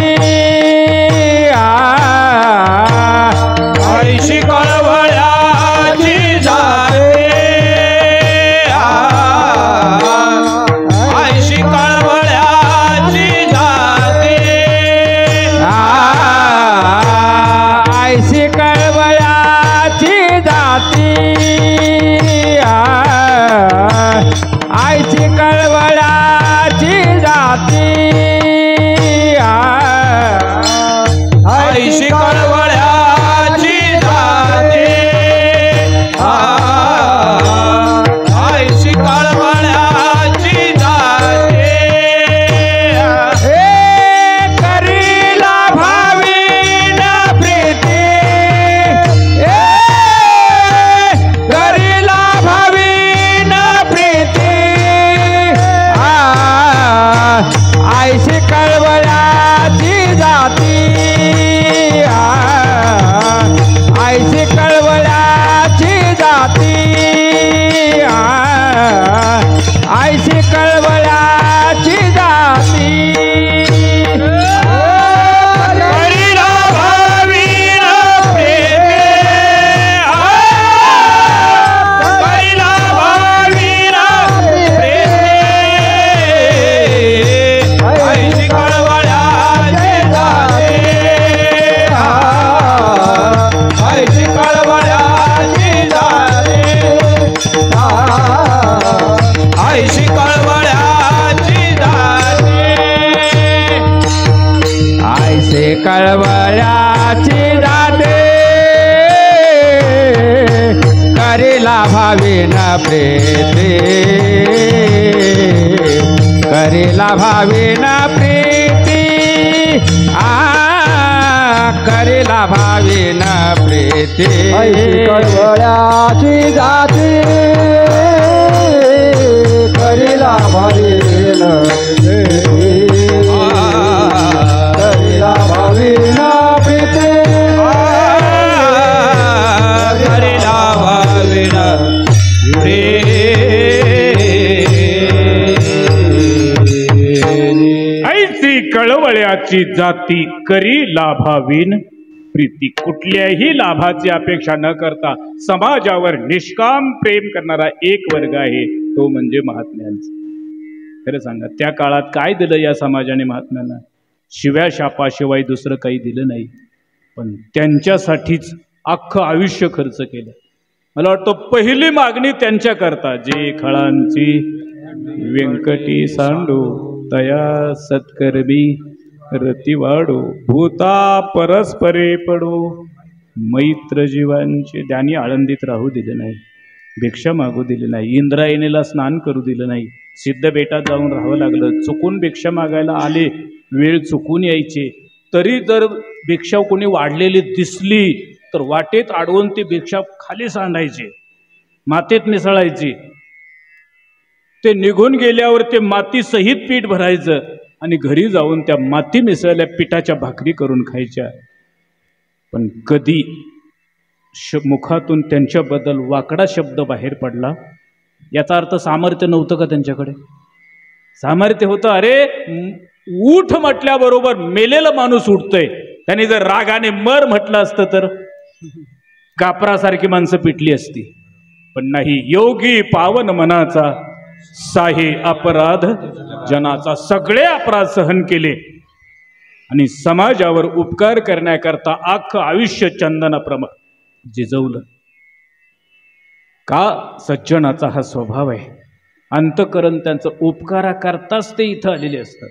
ऐशी कळवळ्याची जाते, ऐशी कळवळ्याची जाते,
ऐसी कळवळ्याची जाती, ऐसी कळवळ्याची जाती,
ऐशी कळवळ्याची जाते, ऐशी कळवळ्याची जाते.
करीला भावीन प्रीती, करीला भावीन प्रीती, ऐशी कळवळ्याची जाती, ऐशी कळवळ्याची जाती, ऐशी कळवळ्याची जाती.
करीला भावीन प्रीती, करीला भावीन प्रीती, ऐशी कळवळ्याची जाते, ऐशी कळवळ्याची जाते, ऐशी कळवळ्याची जाते.
ऐसे कळवळ्याची जाते, करीला भावीन प्रीती, करीला भावीन प्रीती, करीला भावीन प्रीती,
कळवळ्याची जाते, करीला भावीन करीला भावीन प्रीती, करीला भावीन
ऐसी कळवळ्याची जाती, करी लाभावीन प्रीती. कुठल्याही लाभाची अपेक्षा न करता समाजावर निष्काम प्रेम करणारा एक वर्ग आहे, तो म्हणजे महात्म्यांचा. खरं सांगा, त्या काळात काय दिलं या समाजाने महात्म्यांना? शिव्या शापाशिवाय दुसरं काही दिलं नाही, पण त्यांच्यासाठीच अख्खं आयुष्य खर्च केलं. मला वाटतं पहिली मागणी त्यांच्या करता, जे खळांची व्यंकटी सांडू, तया सत्कर्मी रती वाढो, भूता परस्परे पडो, मैत्र जीवांचे. त्यांनी आळंदीत राहू दिले नाही, भिक्षा मागू दिली नाही, इंद्रायणीला स्नान करू दिलं नाही, सिद्ध बेटात जाऊन राहावं लागलं. चुकून भिक्षा मागायला आले, वेळ चुकून यायचे, तरी जर भिक्षा कोणी वाढलेली दिसली तर वाटेत अडवून ती भिक्षा खाली सांडायची, मातीत मिसळायची. ते निघून गेल्यावर ते माती सहित पीठ भरायचं आणि घरी जाऊन त्या माती मिसळल्या पिठाच्या भाकरी करून खायच्या. पण कधी मुखातून त्यांच्याबद्दल वाकडा शब्द बाहेर पडला, याचा अर्थ सामर्थ्य नव्हतं का त्यांच्याकडे? सामर्थ्य होतं. अरे उठ म्हटल्याबरोबर मेलेला माणूस उठतोय. त्यांनी जर रागाने मर म्हटलं असतं तर कापरासारखी माणसं पिटली असती, पण नाही. योगी पावन मनाचा, साहे अपराध जनाचा. सगळे अपराध सहन केले आणि समाजावर उपकार करण्याकरता अख्खं आयुष्य चंदनाप्रमाणे जिजवलं. का? सज्जनाचा हा स्वभाव आहे. अंतकरण त्यांचं उपकाराकरताच ते इथं आलेले असतात.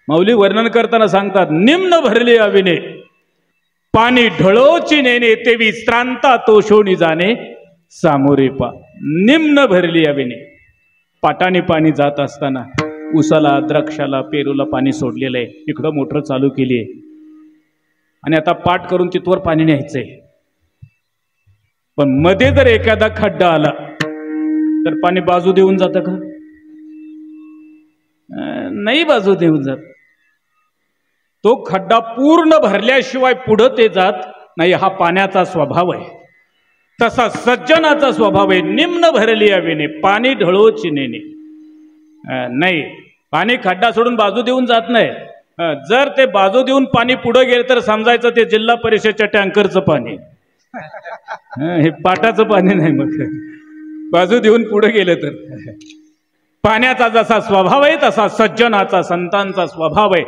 माऊली वर्णन करताना सांगतात, निम्न भरले अविने पाणी ढळोची नेणे, ते विश्रांता तोषोनी जाणे, सामोरे पा. निम्न भरली यावेने. पाटाने पाणी जात असताना उसाला, द्राक्षाला, पेरूला पाणी सोडलेलं आहे. इकडं मोटर चालू केली आहे आणि आता पाट करून तिथवर पाणी न्यायचंय. पण मध्ये जर एखादा खड्डा आला तर पाणी बाजू देऊन जातं का? नाही बाजू देऊन जात. तो खड्डा पूर्ण भरल्याशिवाय पुढं ते जात नाही. हा पाण्याचा स्वभाव आहे. तसा सज्जनाचा स्वभाव आहे. निम्न भरली यावेने पाणी ढळो चिनेने. नाही, पाणी खड्डा सोडून बाजू देऊन जात नाही. जर ते बाजू देऊन पाणी पुढे गेलं तर समजायचं ते जिल्हा परिषदच्या टँकरचं पाणी. हे पाटाचं पाणी नाही. मग बाजू देऊन पुढे गेलं तर पाण्याचा जसा स्वभाव आहे तसा सज्जनाचा, संतांचा स्वभाव आहे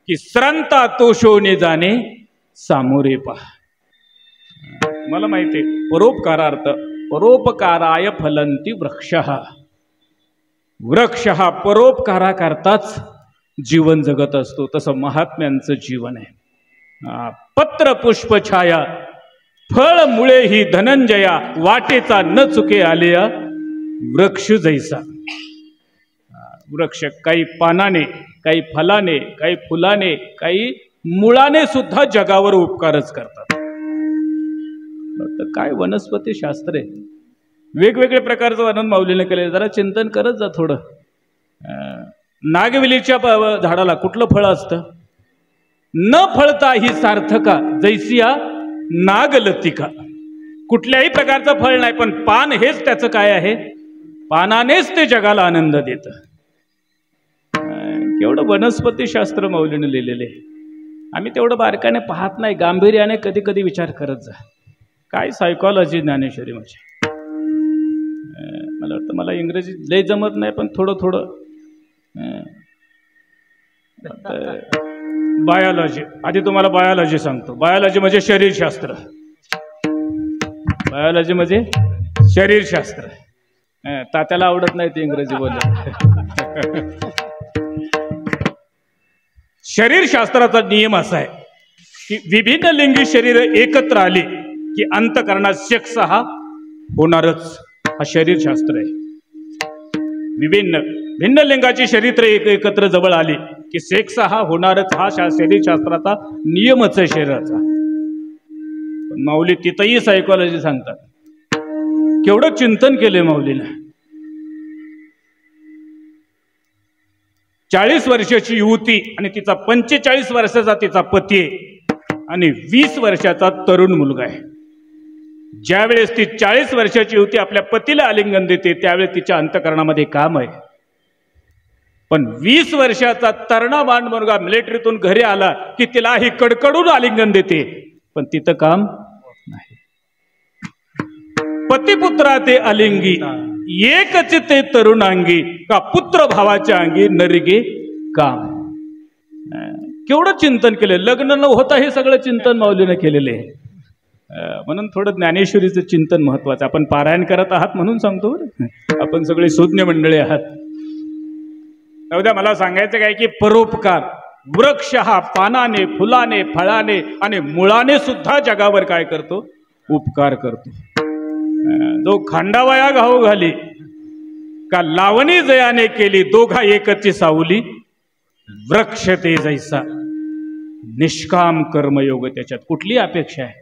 की श्रंता तोषोने जाणे सामोरे पहा. मला माहिती आहे परोपकारार्थ परोपकाराय फलंती वृक्ष. वृक्ष हा परोपकाराकरताच जीवन जगत असतो. तसं महात्म्यांचं जीवन आहे. पत्र पुष्प छाया फळ मुळे ही धनंजया वाटेचा न चुके आलेया वृक्ष जैसा. वृक्ष काही पानाने, काही फलाने, काही फुलाने, काही मुळाने सुद्धा जगावर उपकारच करतात. तर काय वनस्पती शास्त्र आहे. वेगवेगळ्या प्रकारचं वर्णन माऊलीने केले. जरा चिंतन करत जा थोडं. नागवेलीच्या झाडाला कुठलं फळ असतं? न फळता ही सार्थका जैसिया नागलतिका. कुठल्याही प्रकारचं फळ नाही, पण पान हेच त्याचं काय आहे? पानानेच ते जगाला आनंद देतं. केवढं वनस्पतीशास्त्र माऊलीने लिहिलेले. आम्ही तेवढं बारकाने पाहत नाही, गांभीर्याने कधी कधी विचार करत जा. काय सायकॉलॉजी ज्ञानेश्वरी माझी. मला वाटतं मला इंग्रजी लय जमत नाही, पण थोडं थोडं. बायोलॉजी, आधी तुम्हाला बायोलॉजी सांगतो. बायोलॉजी म्हणजे शरीरशास्त्र. बायोलॉजी म्हणजे शरीरशास्त्र. तात्याला आवडत नाही ते इंग्रजी बोलले. शरीरशास्त्राचा नियम असा आहे की विभिन्न लिंगी शरीर एकत्र आली की अंतकरणात सेक्स हा होणारच. हा शरीरशास्त्र आहे. भिन्न लिंगाची शरीर एकत्र जवळ आली की सेक्स हा होणारच. हा शरीरशास्त्राचा नियमच आहे शरीराचा. पण माऊली तिथंही सायकॉलॉजी सांगतात. केवढं चिंतन केले माऊलीने. 40 वर्षाची युवती आणि तिचा 45 वर्षाचा तिचा पती आहे आणि 20 वर्षाचा तरुण मुलगा आहे. ज्यावेळेस ती 40 वर्षाची युवती आपल्या पतीला आलिंगन देते त्यावेळेस तिच्या अंतकरणामध्ये काम आहे. पण 20 वर्षाचा तरुणाबाण मुलगा मिलिटरीतून घरी आला की तिला ही कडकडून आलिंगन देते, पण तिथं काम नाही. पतिपुत्रा ते अलिंगी एकच ते तरुणांगी का पुत्र भावाच्या अंगी नरगे काम. केवढं चिंतन केलं. लग्न न होता हे सगळं चिंतन माऊलीने केलेले आहे. म्हणून थोडं ज्ञानेश्वरीचं चिंतन महत्वाचं. आपण पारायण करत आहात म्हणून सांगतो. आपण सगळे सुज्ञ मंडळी आहात. उद्या मला सांगायचं काय की परोपकार. वृक्ष हा पानाने, फुलाने, फळाने आणि मुळाने सुद्धा जगावर काय करतो? उपकार करतो. जो खांडावया घाऊ घाली का लावणी जयाने केली दोघा एकची सावली वृक्ष ते जैसा. निष्काम कर्मयोग त्याच्यात कुठली अपेक्षा आहे?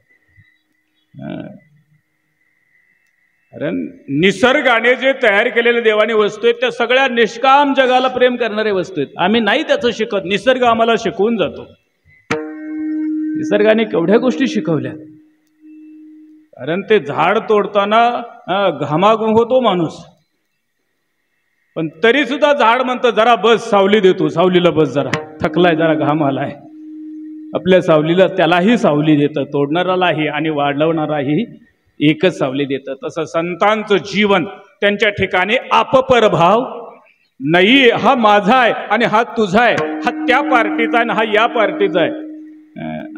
कारण निसर्गाने जे तयार केलेले देवाने वस्तू आहेत त्या सगळ्या निष्काम जगाला प्रेम करणारे वस्तू आहेत. आम्ही नाही त्याचं शिकत. निसर्ग आम्हाला शिकवून जातो. निसर्गाने केवढ्या गोष्टी शिकवल्या. कारण ते झाड तोडताना घामाघूम होतो माणूस, पण तरी सुद्धा झाड म्हणतं जरा बस, सावली देतो. सावलीला बस, जरा थकलाय, जरा घाम आलाय. आपल्या सावलीला त्यालाही सावली देतं, तोडणारालाही आणि वाढवणाराही एकच सावली देतं. तसं संतांचं जीवन त्यांच्या ठिकाणी आपपर भाव नाही. हा माझा आहे आणि हा तुझा आहे, हा त्या पार्टीचा आहे आणि हा या पार्टीचा आहे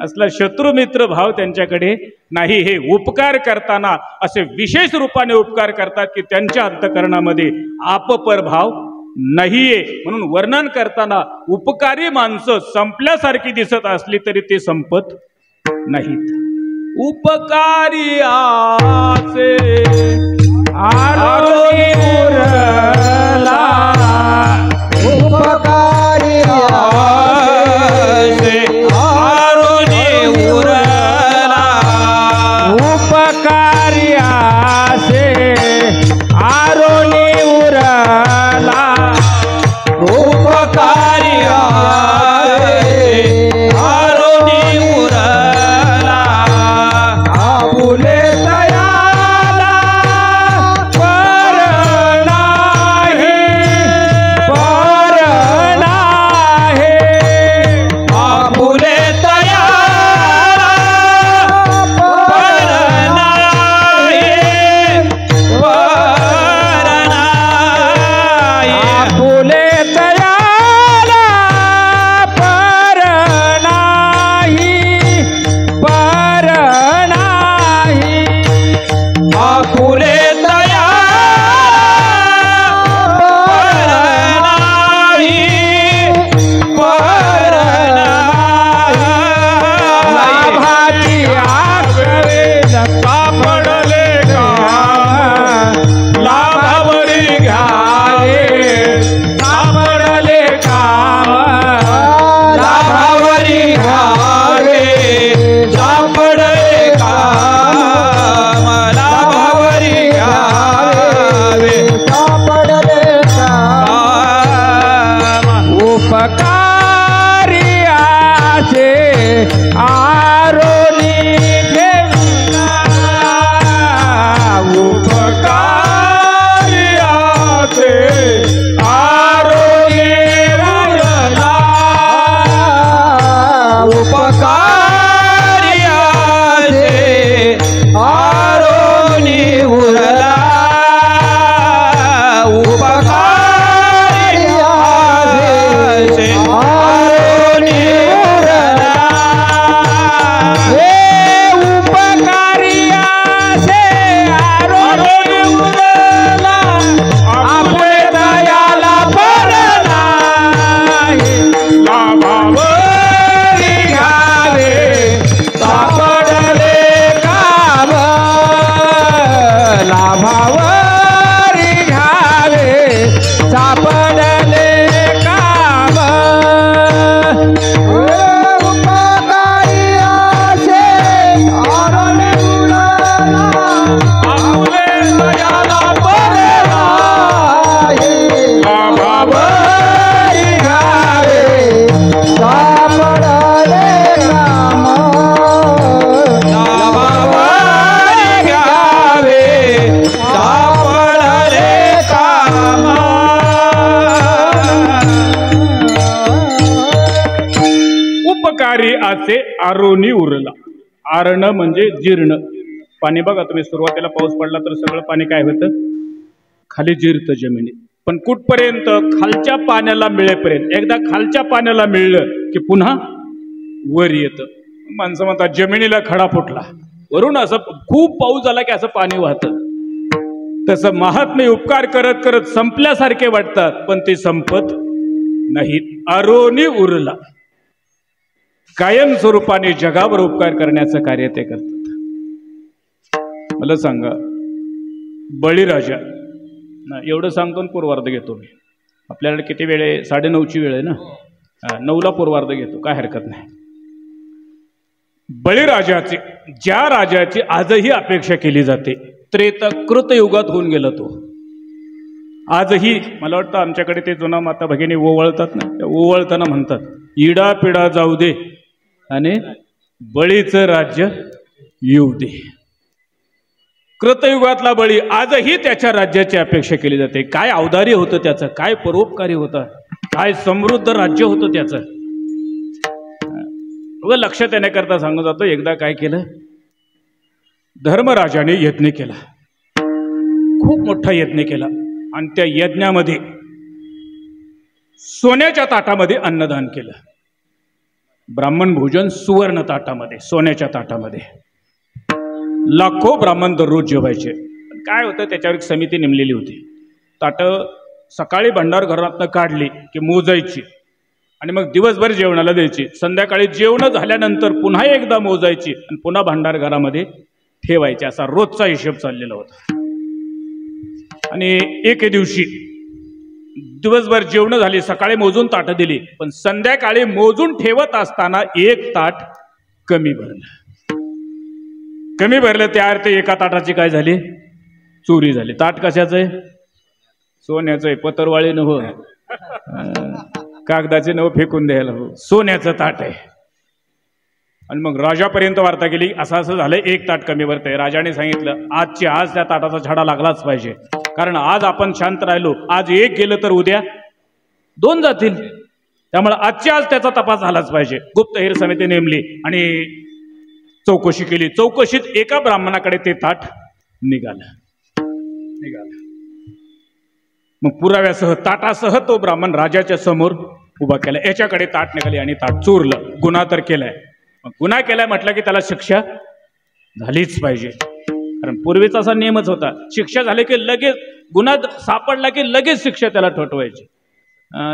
असला शत्रुमित्र भाव त्यांच्याकडे नाही. हे उपकार करताना असे विशेष रूपाने उपकार करतात की त्यांच्या अंतकरणामध्ये आपपर भाव नाहीये. म्हणून वर्णन करताना उपकारी माणसं संपल्यासारखी दिसत असली तरी ते संपत नाहीत. उपकारी आसे
आरोनी उरला
उपकारी
आसे आरोनी उरला
उपकारी आसे आरोनी उरला
उपकारी आसे आरोनी उरला
आपुले दयाला पर नाही
आपुले तयाला पर नाही
आपुले दयाला पर नाही
आपुले
लाभाची आकरे सापडले
लाभावरी घ्यावे
सापडले काम
लाभावरी घ्यावे सापडले काम लाभावरी घ्यावे
सापडले
काम
उपकारी आसे आरोनी ठेवला उपकारी आसे आरोनी ठेवला
उपकारी आसे आरोनी उरला उपकारी आसे आरोनी उरला
हे उपकारी आसे आरोनी उरला आपले दयाला पर नाही लाभावरी घ्यावे सापडले काम लाभावरी घ्यावे सापडले काम
उपकारी आसे आरोनी उरला
आपले दयाला पर नाही लाभावरी घ्यावे
सापडले राम
लाभावरी घ्यावे सापडले काम उपकारी आसे आरोनी उरला आरण म्हणजे जीर्ण पाणी बघा तुम्ही सुरुवातीला पाऊस पडला तर सगळं पाणी काय होतं खाली जिरतं जमिनीत पण कुठपर्यंत खालच्या पाण्याला मिळेपर्यंत एकदा खालच्या पाण्याला मिळलं की पुन्हा वर येतं माणसं म्हणतात जमिनीला खडा फुटला वरून असं खूप पाऊस झाला की असं पाणी वाहतं तसं महात्मे उपकार करत करत संपल्यासारखे वाटतात पण ते संपत नाहीत आरोनी उरला कायम स्वरूपाने जगावर उपकार करण्याचं कार्य ते करतात मला सांगा बळीराजा एवढं सांगतो पूर्वार्ध घेतो मी आपल्याकडे किती वेळ आहे 9:30ची वेळ आहे ना 9ला पूर्वार्ध घेतो काय हरकत नाही बळीराजाचे ज्या राजाची आजही अपेक्षा केली जाते त्रेता युगात होऊन गेला तो आजही मला वाटतं आमच्याकडे ते जुना माता भगिनी ओवळतात ना त्या ओवळताना म्हणतात इडा पिडा जाऊ दे आणि बळीचं राज्य येऊ दे कृतयुगातला बळी आजही त्याच्या राज्याची अपेक्षा केली जाते काय औदार्य होतं त्याचं काय परोपकारी होतं काय समृद्ध राज्य होतं त्याचं लक्षात येण्याकरता सांगू जातो एकदा काय केलं धर्मराजाने यज्ञ केला खूप मोठा यज्ञ केला आणि त्या यज्ञामध्ये सोन्याच्या ताटामध्ये अन्नदान केलं ब्राह्मण भोजन सुवर्ण ताटामध्ये सोन्याच्या ताटामध्ये लाखो ब्राह्मण दररोज जेवायचे काय होतं त्याच्यावर एक समिती नेमलेली होती ताटं सकाळी भंडार घरातनं काढली की मोजायची आणि मग दिवसभर जेवणाला द्यायची. संध्याकाळी जेवण झाल्यानंतर पुन्हा एकदा मोजायची आणि पुन्हा भांडार घरामध्ये ठेवायची. असा रोजचा हिशोब चाललेला होता. आणि एके दिवशी दिवसभर जेवण झाली, सकाळी मोजून ताटं दिली, पण संध्याकाळी मोजून ठेवत असताना एक ताट कमी भरलं. कमी भरलं त्या अर्थी एका ताटाची काय झाली, चोरी झाली. ताट कशाचं आहे? सोन्याचं आहे. पत्रवाळी नव, कागदाचे नव फेकून द्यायला हो, सोन्याचं ताट आहे. आणि मग राजापर्यंत वार्ता गेली, असं असं झालं, एक ताट कमी भरतंय. राजाने सांगितलं आजची आज त्या ताटाचा छडा लागलाच पाहिजे, कारण आज आपण शांत राहिलो, आज एक गेलं तर उद्या दोन जातील, त्यामुळे आजच्या आज त्याचा तपास झालाच पाहिजे. गुप्तहेर समिती नेमली आणि चौकशी केली. चौकशीत एका ब्राह्मणाकडे ते ताट निघालं. मग पुराव्यासह ताटासह तो ब्राह्मण राजाच्या समोर उभा केला. याच्याकडे ताट निघाली आणि ताट चोरलं. गुन्हा तर केलाय. मग गुन्हा केलाय म्हटलं की त्याला शिक्षा झालीच पाहिजे, कारण पूर्वीचा असा नियमच होता, शिक्षा झाली की लगेच, गुन्हा सापडला की लगेच शिक्षा त्याला ठोठवायची.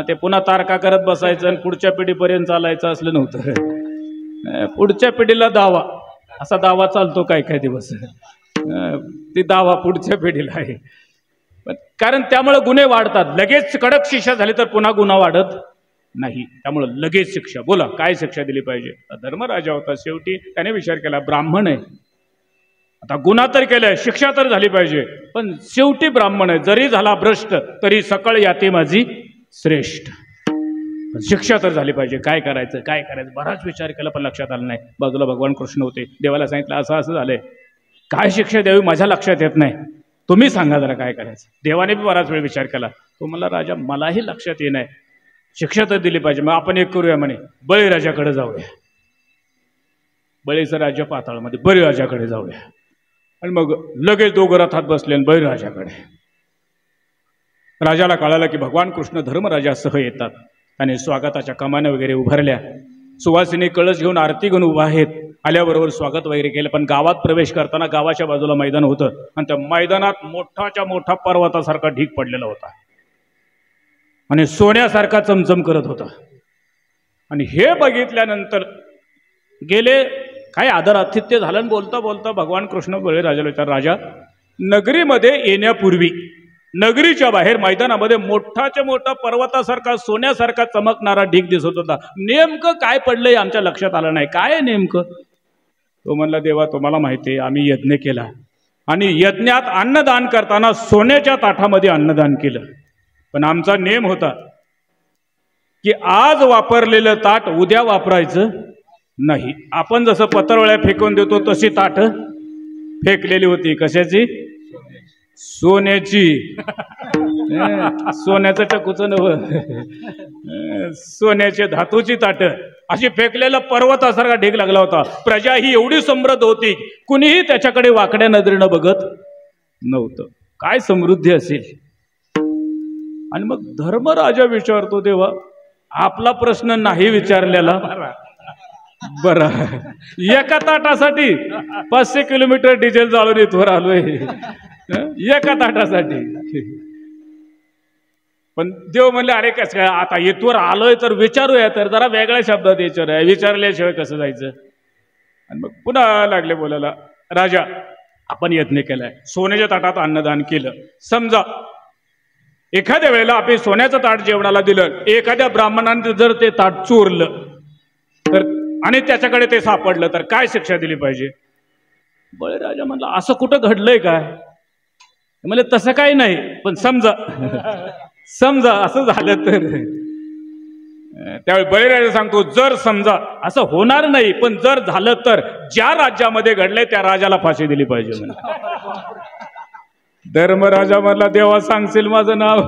ते पुन्हा तारका करत बसायचं आणि पुढच्या पिढीपर्यंत चालायचं असलं नव्हतं. पुढच्या पिढीला दावा, असा दावा चालतो काय काय दिवस, ती दावा पुढच्या पिढीला आहे. कारण त्यामुळे गुन्हे वाढतात. लगेच कडक शिक्षा झाली तर पुन्हा गुन्हा वाढत नाही, त्यामुळे लगेच शिक्षा. बोला काय शिक्षा दिली पाहिजे? धर्मराजा होता, शेवटी त्याने विचार केला ब्राह्मण आहे, आता गुन्हा तर केलाय, शिक्षा तर झाली पाहिजे, पण शेवटी ब्राह्मण आहे, जरी झाला भ्रष्ट तरी सकळ याती माझी श्रेष्ठ, पण शिक्षा तर झाली पाहिजे. काय करायचं काय करायचं बराच विचार केला, पण लक्षात आलं नाही. बाजूला भगवान कृष्ण होते. देवाला सांगितलं असं असं झालंय, काय शिक्षा द्यावी माझ्या लक्षात येत नाही, तुम्ही सांगा जरा काय करायचं. देवाने बी बराच वेळ विचार केला. तो म्हणला राजा मलाही लक्षात येत नाही, शिक्षा तर दिली पाहिजे. मग आपण एक करूया म्हणे, बळीराजाकडे जाऊया. बळीचं राज्य पाताळमध्ये, बळीराजाकडे जाऊया. आणि मग लगेच दोघं रथात बसले आणि बळीराजाकडे. राजाला कळालं की भगवान कृष्ण धर्मराजासह येतात. त्याने स्वागताच्या कमाने वगैरे उभारल्या. सुवासिनी कळस घेऊन आरती घेऊन उभा आहेत. आल्याबरोबर स्वागत वगैरे केलं. पण गावात प्रवेश करताना गावाच्या बाजूला मैदान होतं आणि त्या मैदानात मोठाच्या मोठा पर्वतासारखा ढीग पडलेला होता आणि सोन्यासारखा चमचम करत होता. आणि हे बघितल्यानंतर गेले, काय आदर आतिथ्य झालं. बोलता बोलता भगवान कृष्ण बळीराजाला विचार, राजा नगरीमध्ये येण्यापूर्वी नगरीच्या बाहेर मैदानामध्ये मोठाच्या मोठा पर्वतासारखा सोन्यासारखा चमकणारा ढीग दिसत होता, नेमकं काय पडलंय आमच्या लक्षात आलं नाही, काय आहे नेमकं? तो म्हणला देवा तुम्हाला माहिती आहे, आम्ही यज्ञ केला आणि यज्ञात अन्नदान करताना सोन्याच्या ताटामध्ये अन्नदान केलं, पण आमचा नेम होता की आज वापरलेलं ताट उद्या वापरायचं नाही. आपण जसं पत्रवळ्या फेकून देतो तशी ताट फेकलेली होती. कशाची? सोन्याची. सोन्याचं टकूचं नव, सोन्याचे धातूची ताट अशी फेकलेला पर्वतासारखा ढीग लागला होता. प्रजा ही एवढी समृद्ध होती, कुणीही त्याच्याकडे वाकड्या नजरेनं बघत नव्हतं. काय समृद्धी असेल. आणि मग धर्मराजा विचारतो, देवा आपला प्रश्न नाही विचारलेला बरं, एका ताटासाठी 500 किलोमीटर डिझेल जाळून इथवर आलोय, एका ताटासाठी. पण देव म्हणले अरे कसं काय, आता इथवर आलोय तर विचारूया, तर जरा वेगळ्या शब्दात विचारूया, विचारल्याशिवाय कसं जायचं. आणि मग पुन्हा लागले बोलायला, राजा आपण यज्ञ केलाय, सोन्याच्या ताटात अन्नदान केलं. समजा एखाद्या वेळेला आपण सोन्याचं ताट जेवणाला दिलं, एखाद्या ब्राह्मणाने जर ते ताट चोरलं तर आणि त्याच्याकडे ते सापडलं तर काय शिक्षा दिली पाहिजे? बळीराजा म्हणला असं कुठं घडलंय काय? म्हणजे तसं काही नाही, पण समजा समजा असं झालं तर. त्यावेळी बळीराजा सांगतो, जर समजा असं होणार नाही, पण जर झालं तर ज्या राज्यामध्ये घडलंय त्या राजाला फाशी दिली पाहिजे. धर्मराजा म्हणला देवा सांगशील माझं नाव?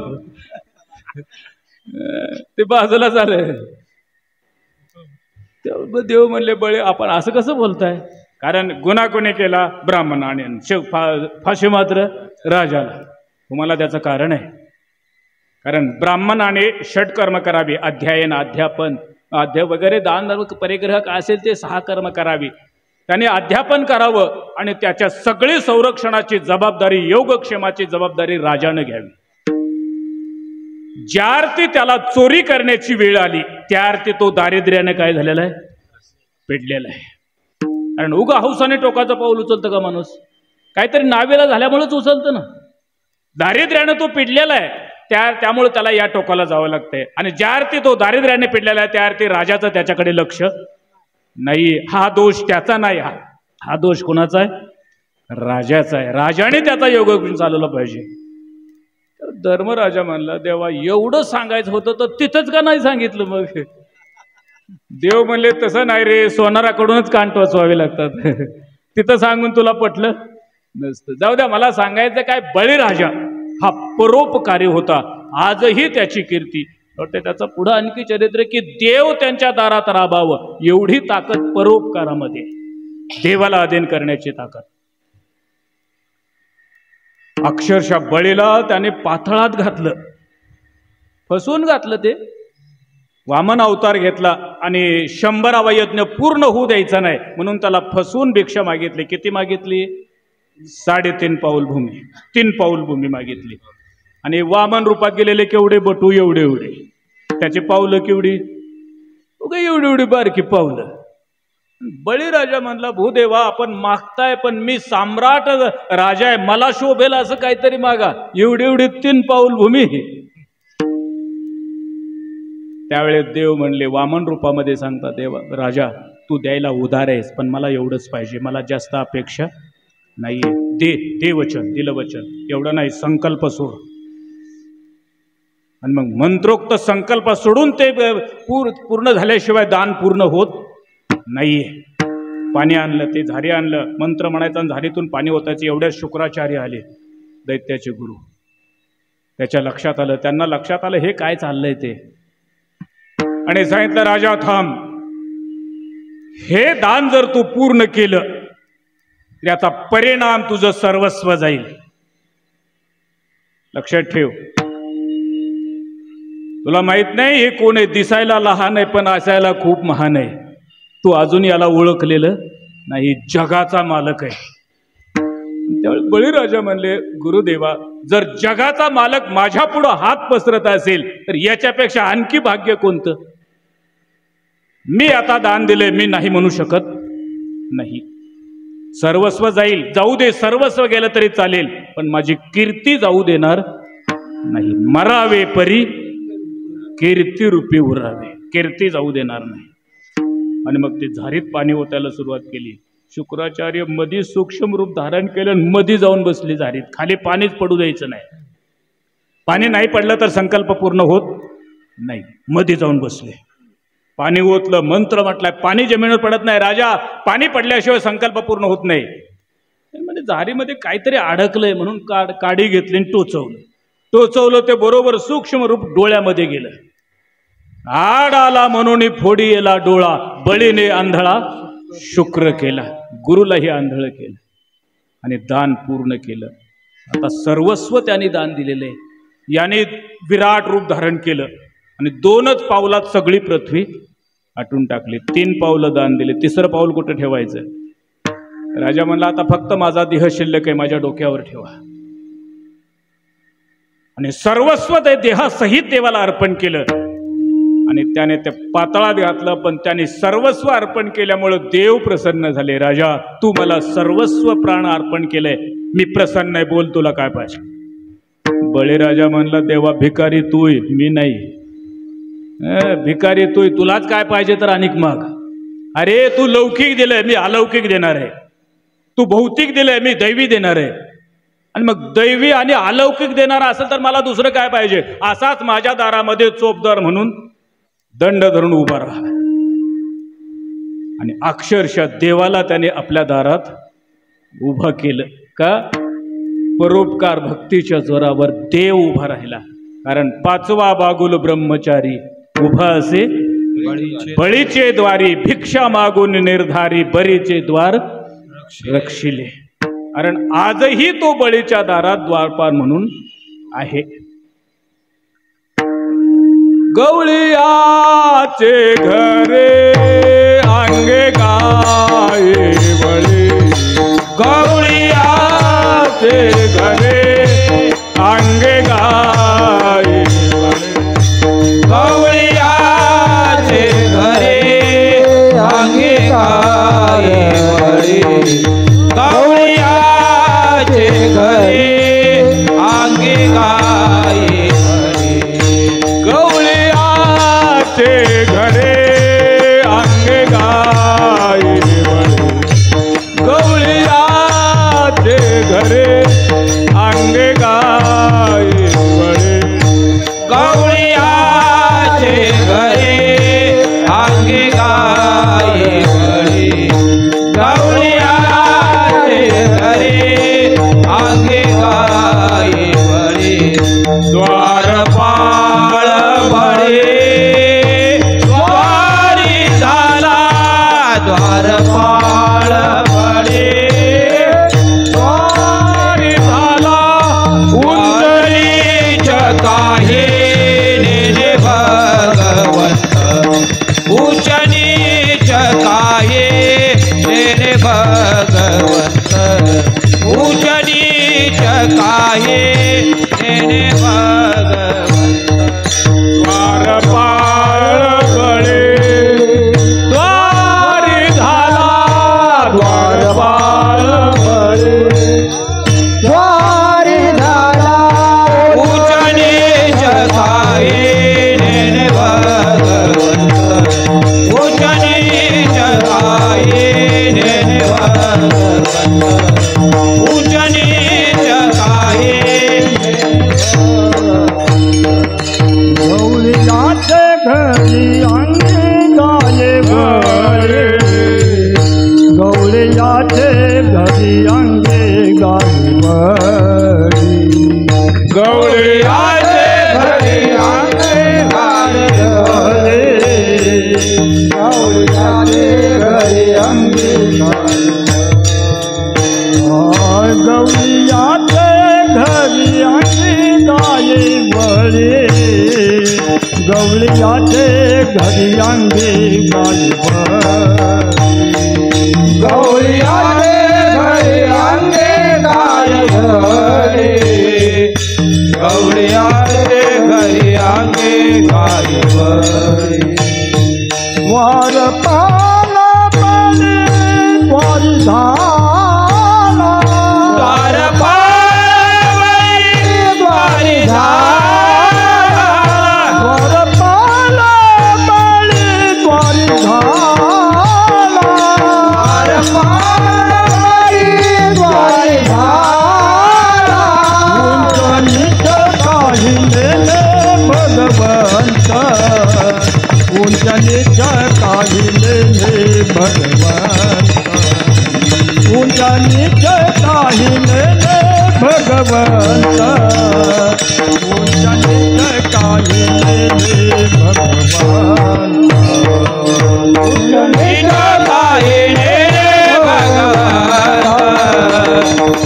ते बाजूला झालं. देव म्हणले बळे आपण असं कसं बोलताय, कारण गुन्हा कोणी केला? ब्राह्मणाने, फाशी मात्र राजाला. तुम्हाला त्याचं कारण आहे, कारण ब्राह्मणाने षटकर्म करावी, अध्ययन अध्यापन वगैरे, दान परिग्रह काय असेल ते 6 कर्म करावी. त्याने अध्यापन करावं आणि त्याच्या सगळी संरक्षणाची जबाबदारी, योगक्षेमाची जबाबदारी राजाने घ्यावी. ज्या अर्थी त्याला चोरी करण्याची वेळ आली त्या अर्थी तो दारिद्र्याने काय झालेला आहे, पेडलेला आहे. कारण उगा हौसाने टोकाचं पाऊल उचलतं का माणूस? काहीतरी नावेला झाल्यामुळेच उचलतं ना. दारिद्र्याने तो पिडलेला आहे, त्यामुळे त्याला या टोकाला जावं लागतंय. आणि ज्या अर्थी तो दारिद्र्याने पिडलेला आहे त्या अर्थी राजाचं त्याच्याकडे लक्ष नाही. हा दोष त्याचा नाही, हा दोष कोणाचा आहे? राजाचा आहे. राजाने त्याचा योग चालवला पाहिजे. तर धर्मराजा म्हणला, देवा एवढं सांगायचं होतं तर तिथंच का नाही सांगितलं? मग देव म्हणले, तसं नाही रे, सोनाराकडूनच कान टोचवावे लागतात. तिथं सांगून तुला पटलं नसतं. जाऊ द्या, मला सांगायचं काय, बळीराजा हा परोपकारी होता. आजही त्याची कीर्ती. त्याचं पुढं आणखी चरित्र की देव त्यांच्या दारात राबावं एवढी ताकद परोपकारामध्ये, देवाला अधीन करण्याची ताकद. अक्षरशः बळीला त्याने पातळात घातलं, फसवून घातलं. ते वामन अवतार घेतला आणि 100वा यज्ञ पूर्ण होऊ द्यायचा नाही म्हणून त्याला फसवून भिक्षा मागितली. किती मागितली? 3.5 पाऊल भूमी, 3 पाऊल भूमी मागितली. आणि वामन रूपात गेलेले केवढे बटू, एवढे एवढे. त्याची पावलं केवढी, एवढी एवढी बारकी पावलं. बळीराजा म्हणला, भूदेवा आपण मागताय पण मी सम्राट राजा आहे, मला शोभेल असं काहीतरी मागा. एवढी एवढी 3 पाऊल भूमी. त्यावेळेस देव म्हणले, वामन रूपामध्ये सांगता, देवा राजा तू द्यायला उदार आहेस पण मला एवढंच पाहिजे, मला जास्त अपेक्षा नाहीये. दे वचन. दिलं वचन. एवढं नाही, संकल्प सोड. आणि मग मंत्रोक्त संकल्प सोडून ते पूर्ण झाल्याशिवाय दान पूर्ण होत नाहीये. पाणी आणलं, ते झारी आणलं, मंत्र म्हणायचा आणि झारीतून पाणी होतायचं. एवढ्या शुक्राचार्य आले, दैत्याचे गुरु. त्याच्या लक्षात आलं, त्यांना लक्षात आलं हे काय चाललंय ते. आणि सांगितलं, राजा थांब, हे दान जर तू पूर्ण केलं याचा परिणाम तुझं सर्वस्व जाईल. लक्षात ठेव. तुला माहित नाही हे कोण आहे, दिसायला लहान आहे पण असायला खूप महान आहे. तू अजून याला ओळखलेलं नाही, जगाचा मालक आहे. त्यावेळी बळीराजा म्हणले, गुरुदेवा जर जगाचा मालक माझ्या पुढं हात पसरत असेल तर याच्यापेक्षा आणखी भाग्य कोणतं? मी आता दान दिले, मी नाही म्हणू शकत नाही. सर्वस्व जाईल, जाऊ दे, सर्वस्व गेलं तरी चालेल पण माझी कीर्ती जाऊ देणार नाही. मरावे परी कीर्ती रूपी उरावे, कीर्ती जाऊ देणार नाही. आणि मग ते झारीत पाणी ओतायला सुरुवात केली. शुक्राचार्य मधी सूक्ष्म रूप धारण केलं, मधी जाऊन बसले झारीत. खाली पाणीच पडू द्यायचं नाही. पाणी नाही पडलं तर संकल्प पूर्ण होत नाही. मधी जाऊन बसले, पाणी ओतलं, मंत्र म्हटलाय, पाणी जमिनीवर पडत नाही. राजा पाणी पडल्याशिवाय संकल्प पूर्ण होत नाही. म्हणजे झारीमध्ये काहीतरी अडकलंय म्हणून काडी घेतली आणि टोचवलं. ते बरोबर सूक्ष्म रूप डोळ्यामध्ये गेलं. आड आला म्हणून फोडी येला डोळा, बळीने आंधळा शुक्र केला. गुरुलाही आंधळ केलं आणि दान पूर्ण केलं. आता सर्वस्व त्याने दान दिलेलं आहे. याने विराट रूप धारण केलं आणि 2च पावलात सगळी पृथ्वी आटून टाकली. 3 पावलं दान दिले, 3रं पाऊल कुठं ठेवायचं? राजा म्हणला, आता फक्त माझा देह शिल्लक आहे, माझ्या डोक्यावर ठेवा. आणि सर्वस्व ते देहासहित देवाला अर्पण केलं आणि त्याने ते पातळात घातलं. पण त्याने सर्वस्व अर्पण केल्यामुळे देव प्रसन्न झाले. राजा तू मला सर्वस्व प्राण अर्पण केलंय, मी प्रसन्न आहे, बोल तुला काय पाहिजे? बळीराजा म्हणला, देवा भिकारी तूय, मी नाही. भिकारी तूय, तुलाच काय पाहिजे तर अनेक माग. अरे तू लौकिक दिलंय, मी अलौकिक देणार आहे. तू भौतिक दिलंय, मी दैवी देणार आहे. आणि मग दैवी आणि अलौकिक देणारा असेल तर मला दुसरं काय पाहिजे? असाच माझ्या दारामध्ये चोपदार म्हणून दंड धरून उभा राहा. आणि अक्षरशः देवाला त्याने आपल्या दारात उभं केलं. का? परोपकार भक्तीच्या जोरावर देव उभा राहिला. कारण 5वा बागुल ब्रह्मचारी उभा असे बळीचे द्वारी, भिक्षा मागून निर्धारी, बरीचे द्वार रक्षिले. कारण आजही तो बळीच्या दारात द्वारपाल म्हणून आहे. गवळीयाचे घरे अंगे गाये बळी, गवळीयाचे घरे अंगे गाये बळी.
द्वारपाळ बळे द्वारी झाला द्वारपाळ बळे द्वारी झाला उंदरीच काही नेने भगवंत उच नीच काही नेने भगवंत उच नीच काही नेने भगवंत द्वारपाळ बळे द्वारी झाला द्वारपाळ बळे
द्वारी झाला
उच नीच काही नेने भगवंत उच नीच काही नेने भगवंत उच नीच काही
गौरीनाथे घरी अंगी गाये बळे गौरीनाथे घरी अंगी गाये बळे
गौरीयाचे घरी अंगे गाये बळे
गौरीनाथे घरी अंगी गौरीनाथे घरी अंगी गाये बळे गौरीनाथे घरी अंगी गाये बळे
गौरीयाचे घरी अंगे गाये बळे गौरीयाचे घरी अंगे गाये बळे
द्वारपाल बळे द्वारी झाला
द्वारपाळ द्वारी झाला
द्वारपाल बळे द्वारी झाला
द्वारपाळ द्वारी झाला
उंच काही नेले भगवंत उंच नीच काही नेले भगवंत उंच नीच काही नेले भगवंत उंच नीच काही नेले भगवंत
उच नीच काही नेले भगवंत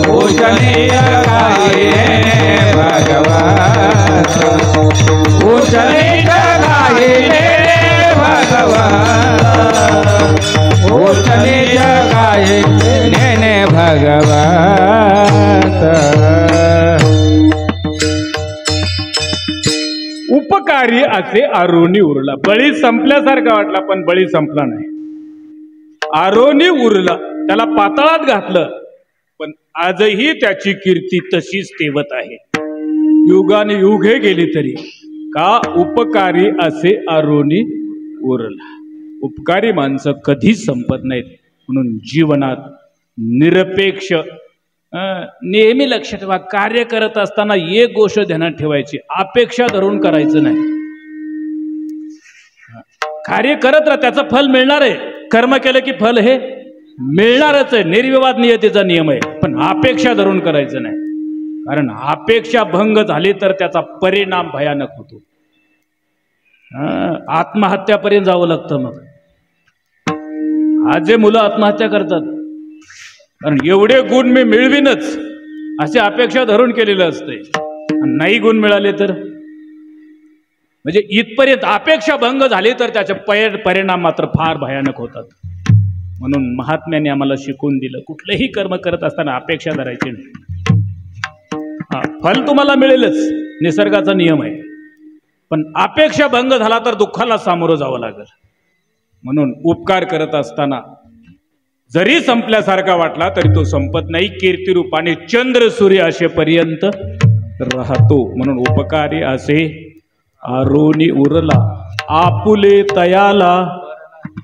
उच नीच काही नेले भगवंत उच नीच काही नेले भगवंत उच नीच काही नेने भगवंत
उपकारी असे आरोनी उरला. बळी संपल्यासारखा वाटला पण बळी संपला नाही. आरोनी उरला, त्याला पाताळात घातलं, पण आजही त्याची कीर्ती तशीच तेवत आहे. युगाने युगे गेली तरी का उपकारी असे आरोनी उरला. उपकारी माणसं कधीच संपत नाहीत. म्हणून जीवनात निरपेक्ष नेहमी लक्ष ठेवा. कार्य करत असताना एक गोष्ट ध्यानात ठेवायची, अपेक्षा धरून करायचं नाही. कार्य करत राहा, त्याचं फल मिळणार आहे. कर्म केलं की फल हे मिळणारच आहे. निर्विवाद नियतीचा नियम आहे. पण अपेक्षा धरून करायचं नाही, कारण अपेक्षा भंग झाली तर त्याचा परिणाम भयानक होतो. आत्महत्यापर्यंत जावं लागतं. मग आज जे मुलं आत्महत्या करतात, कारण एवढे गुण मी मिळवीनच अशी अपेक्षा धरून केलेलं असते. नाही गुण मिळाले तर म्हणजे इथपर्यंत अपेक्षा भंग झाली तर त्याचे परिणाम मात्र फार भयानक होतात. म्हणून महात्म्याने आम्हाला शिकवून दिलं, कुठलंही कर्म करत असताना अपेक्षा धरायची नाही. फल तुम्हाला मिळेलच, निसर्गाचा नियम आहे. पण अपेक्षा भंग झाला तर दुःखाला सामोरं जावं लागेल. म्हणून उपकार करत असताना जरी संपल्यासारखा वाटला तरी तो संपत नाही. कीर्तिरूपाने चंद्र सूर्य असेपर्यंत राहतो. म्हणून उपकारी असे आरोनी उरला, आपुले तयाला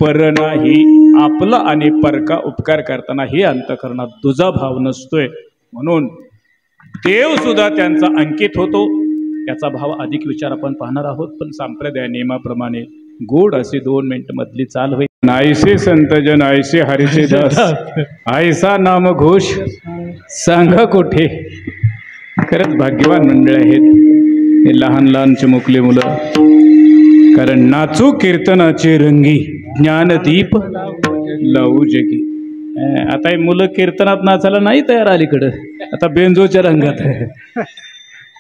पर नाही. आपला आणि परका उपकार करताना हे अंतःकरणात तुझा भाव नसतोय. म्हणून देव सुद्धा त्यांचा अंकित होतो. याचा भाव अधिक विचार आपण पाहणार आहोत. पण संप्रदाय नियमाप्रमाणे गोड असे 2 मिनिट मधली चाल होईल. नाहीसे संतजन आयसे हरीचे दास, आयसा नाम घोष सांगा कोठे. खरंच भाग्यवान मंडळ आहेत. हे लहान लहान चिमुकले मुलं, कारण नाचू कीर्तनाचे रंगी ज्ञानदीप लावू जगी. आता हे मुलं कीर्तनात नाचायला नाही तयार अलीकडं, आता बेंजोच्या रंगात आहे.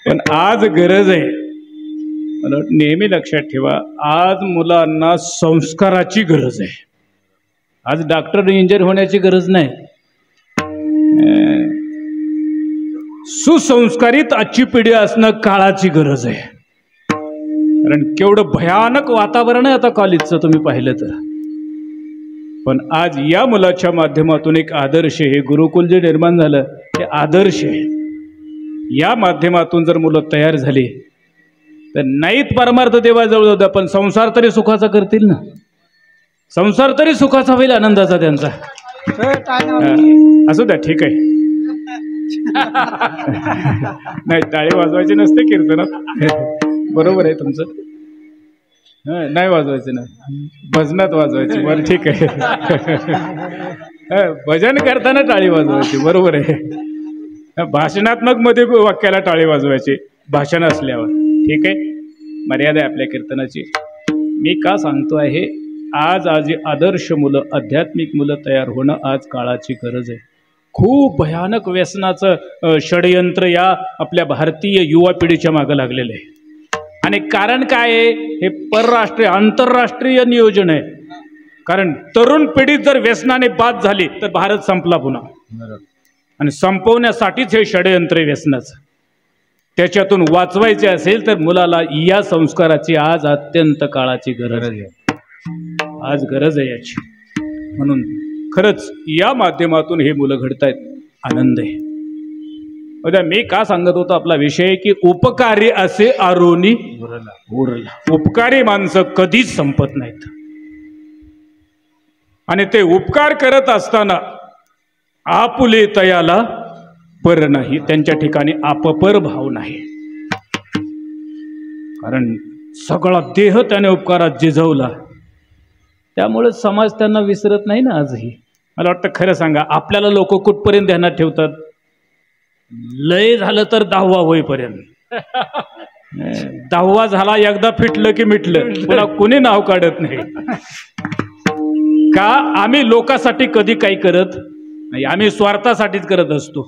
पण आज गरज आहे, मला नेहमी लक्षात ठेवा, आज मुलांना संस्काराची गरज आहे. आज डॉक्टर इंजिनियर होण्याची गरज नाही. सुसंस्कारित आजची पिढी असणं काळाची गरज आहे. कारण केवढं भयानक वातावरण आहे आता कॉलेजचं तुम्ही पाहिलं तर. पण आज या मुलाच्या माध्यमातून एक आदर्श, हे गुरुकुल जे निर्माण झालं ते आदर्श आहे. या माध्यमातून जर मुलं तयार झाली तर नाहीत परमार्थ देवाजवळ जाऊ द्या, पण संसार तरी सुखाचा करतील ना. संसार तरी सुखाचा होईल, आनंदाचा त्यांचा. असू द्या, ठीक आहे. नाही, टाळी वाजवायची नसते कीर्तनात, बरोबर आहे तुमचं. नाही वाजवायचं ना, भजनात वाजवायची. बरं, ठीक आहे. भजन करताना टाळी वाजवायची, बरोबर आहे. भाषणात्मक मध्ये वाक्याला टाळी वाजवायची भाषण असल्यावर, ठीक आहे. मर्यादा आहे आपल्या कीर्तनाची. मी का सांगतो आहे, आज आदर्श मुलं, आध्यात्मिक मुलं तयार होणं आज काळाची गरज आहे. खूप भयानक व्यसनाचं षडयंत्र या आपल्या भारतीय युवा पिढीच्या मागं लागलेलं आहे. आणि कारण काय आहे, हे परराष्ट्रीय आंतरराष्ट्रीय नियोजन आहे. कारण तरुण पिढी जर व्यसनाने बाद झाली तर भारत संपला पुन्हा. आणि संपवण्यासाठीच हे षडयंत्र व्यसनाचं. त्याच्यातून वाचवायचे असेल तर मुलाला या संस्काराची आज अत्यंत काळाची गरज आहे. आज गरज आहे याची. म्हणून खरंच या माध्यमातून हे मुलं घडतायत, आनंद आहे. उद्या मी का सांगत होतो, आपला विषय की उपकारी असे आरोनी उरला. उपकारी माणसं कधीच संपत नाहीत. आणि ते उपकार करत असताना आपुले तयाला पर नाही, त्यांच्या ठिकाणी आपपर भाव नाही. कारण सगळा देह त्याने उपकारात जिजवला, त्यामुळे समाज त्यांना विसरत नाही ना आजही. मला वाटतं खरं सांगा, आपल्याला लोक कुठपर्यंत ध्यानात ठेवतात, लय झालं तर 10वा होईपर्यंत. 10वा झाला एकदा फिटलं की मिटलं, पुन्हा कोणी नाव काढत नाही. का? आम्ही लोकांसाठी कधी काही करत नाही, आम्ही स्वार्थासाठीच करत असतो.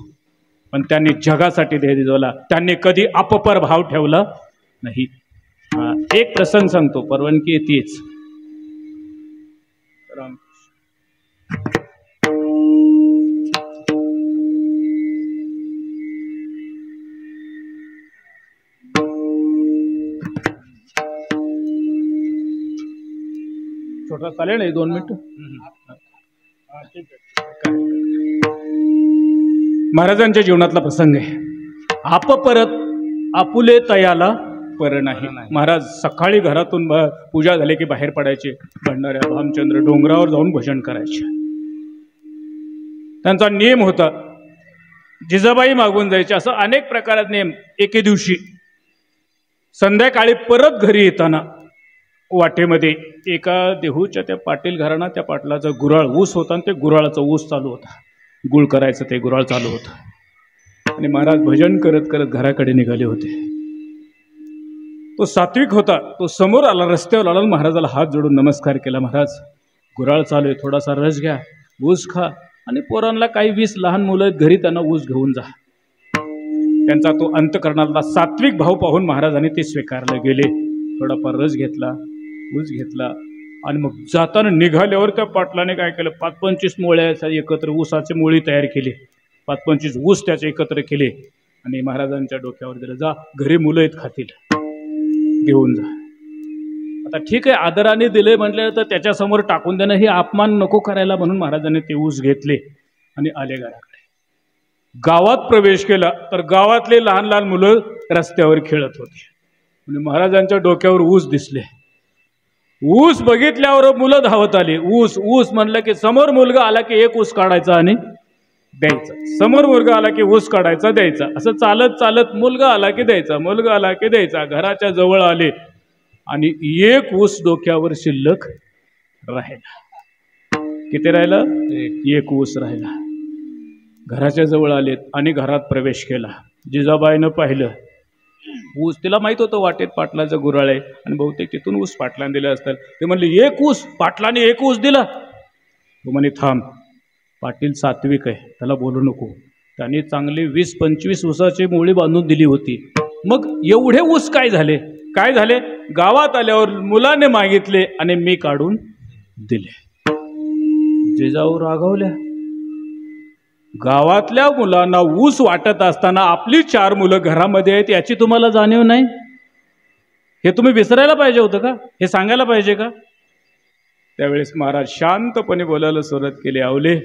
पण त्यांनी जगासाठी ध्येय दिला, त्यांनी कधी अपपर भाव ठेवला नाही. एक प्रसंग सांगतो, परवानगी येतेच. छोटा चालेल ना, 2 मिनिट. महाराजांच्या जीवनातला प्रसंग आहे. आप परत आपुले तयाला पर नाही. महाराज सकाळी घरातून पूजा झाली की बाहेर पडायचे, भंडाऱ्या भामचंद्र डोंगरावर जाऊन भजन करायचे. त्यांचा नियम होता. जिजाबाई मागून जायचे, असं अनेक प्रकारात नियम. एके दिवशी संध्याकाळी परत घरी येताना वाटेमध्ये एका देहूच्या त्या पाटील घराणा, त्या पाटलाचा गुराळ ऊस होता, आणि ते गुराळाचा ऊस चालू होता. गुळ करायचं ते गुराळ चालू होतं. आणि महाराज भजन करत करत घराकडे निघाले होते. तो सात्विक होता, तो समोर आला, रस्त्यावर आला, महाराजाला हात जोडून नमस्कार केला. महाराज, गुराळ चालू आहे, थोडासा रस घ्या, ऊस खा, आणि पोरांना काही 20 लहान मुलं घरी, त्यांना ऊस घेऊन जा. त्यांचा तो अंतकरणाला सात्विक भाव पाहून महाराजांनी ते स्वीकारले गेले. थोडाफार रस घेतला, ऊस घेतला, आणि मग जाताना निघाल्यावर त्या पाटलाने काय केलं, 5-25 मोळ्या एकत्र ऊसाचे मोळी तयार केली. 5-25 ऊस त्याचे एकत्र केले आणि महाराजांच्या डोक्यावर दिलं, जा घरी मुलं आहेत खातील, घेऊन जा. आता ठीक आहे, आदराने दिले म्हटलं तर त्याच्यासमोर टाकून देणं हे अपमान नको करायला, म्हणून महाराजांनी ते ऊस घेतले आणि आले घराकडे. गावात प्रवेश केला तर गावातले लहान लहान मुलं रस्त्यावर खेळत होते. म्हणजे महाराजांच्या डोक्यावर ऊस दिसले. ऊस बघितल्यावर मुलं धावत आली. ऊस ऊस म्हणलं की समोर मुलगा आला की एक ऊस काढायचा आणि द्यायचा, समोर मुलगा आला की ऊस काढायचा द्यायचा, असं चालत चालत मुलगा आला की द्यायचा, मुलगा आला की द्यायचा. घराच्या जवळ आले आणि एक ऊस डोक्यावर शिल्लक राहिला. किती राहिला? एक ऊस राहिला. घराच्या जवळ आलेत आणि घरात प्रवेश केला. जिजाबाईनं पाहिलं, ऊस, तिला माहित होतं वाटेत पाटलाचं गुराळ आहे आणि बहुतेक तिथून ऊस पाटलाने दिले असतात. ते म्हणले एक ऊस, पाटलाने एक ऊस दिला. तो म्हणे थांब, पाटील सात्विक आहे, त्याला बोलू नको. त्यांनी चांगली 20-25 ऊसाची मोळी बांधून दिली होती. मग एवढे ऊस काय झाले? काय झाले? गावात आल्यावर मुलाने मागितले आणि मी काढून दिले. जिजाऊ रागावल्या. गावातल्या मुलांना ऊस वाटत असताना आपली 4 मुलं घरामध्ये आहेत याची तुम्हाला जाणीव नाही? हे तुम्ही विसरायला पाहिजे होतं का? हे सांगायला पाहिजे का? त्यावेळेस महाराज शांतपणे बोलायला सुरुवात केली. आवले,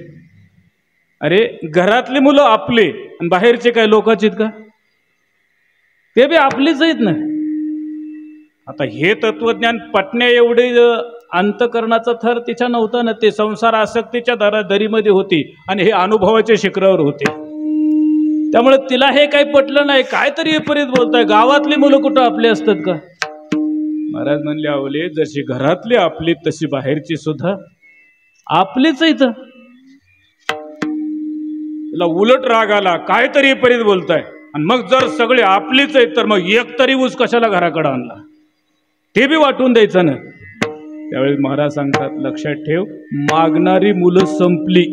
अरे घरातली मुलं आपले आणि बाहेरचे काय लोकांचे आहेत का? ते बी आपलीच आहेत ना. आता हे तत्वज्ञान पटण्या एवढे अंतकरणाचा थर तिच्या नव्हता ना. ते संसार आसक्तीच्या दरीमध्ये होती आणि हे अनुभवाच्या शिखरावर होते. त्यामुळे तिला हे काही पटलं नाही. काहीतरी विपरीत बोलताय. गावातली मुलं कुठं आपले असतात का? महाराज म्हणले, आवले, जशी घरातली आपली तशी बाहेरची सुद्धा आपलीच आहेत. तिला उलट राग आला. काहीतरी विपरीत बोलताय. आणि मग जर सगळे आपलीच आहेत तर मग एक तरी ऊस कशाला घराकडे आणला? ते बी वाटून द्यायचं ना. त्यावेळी महाराज सांगतात, लक्षात ठेव, मागणारी मुलं संपली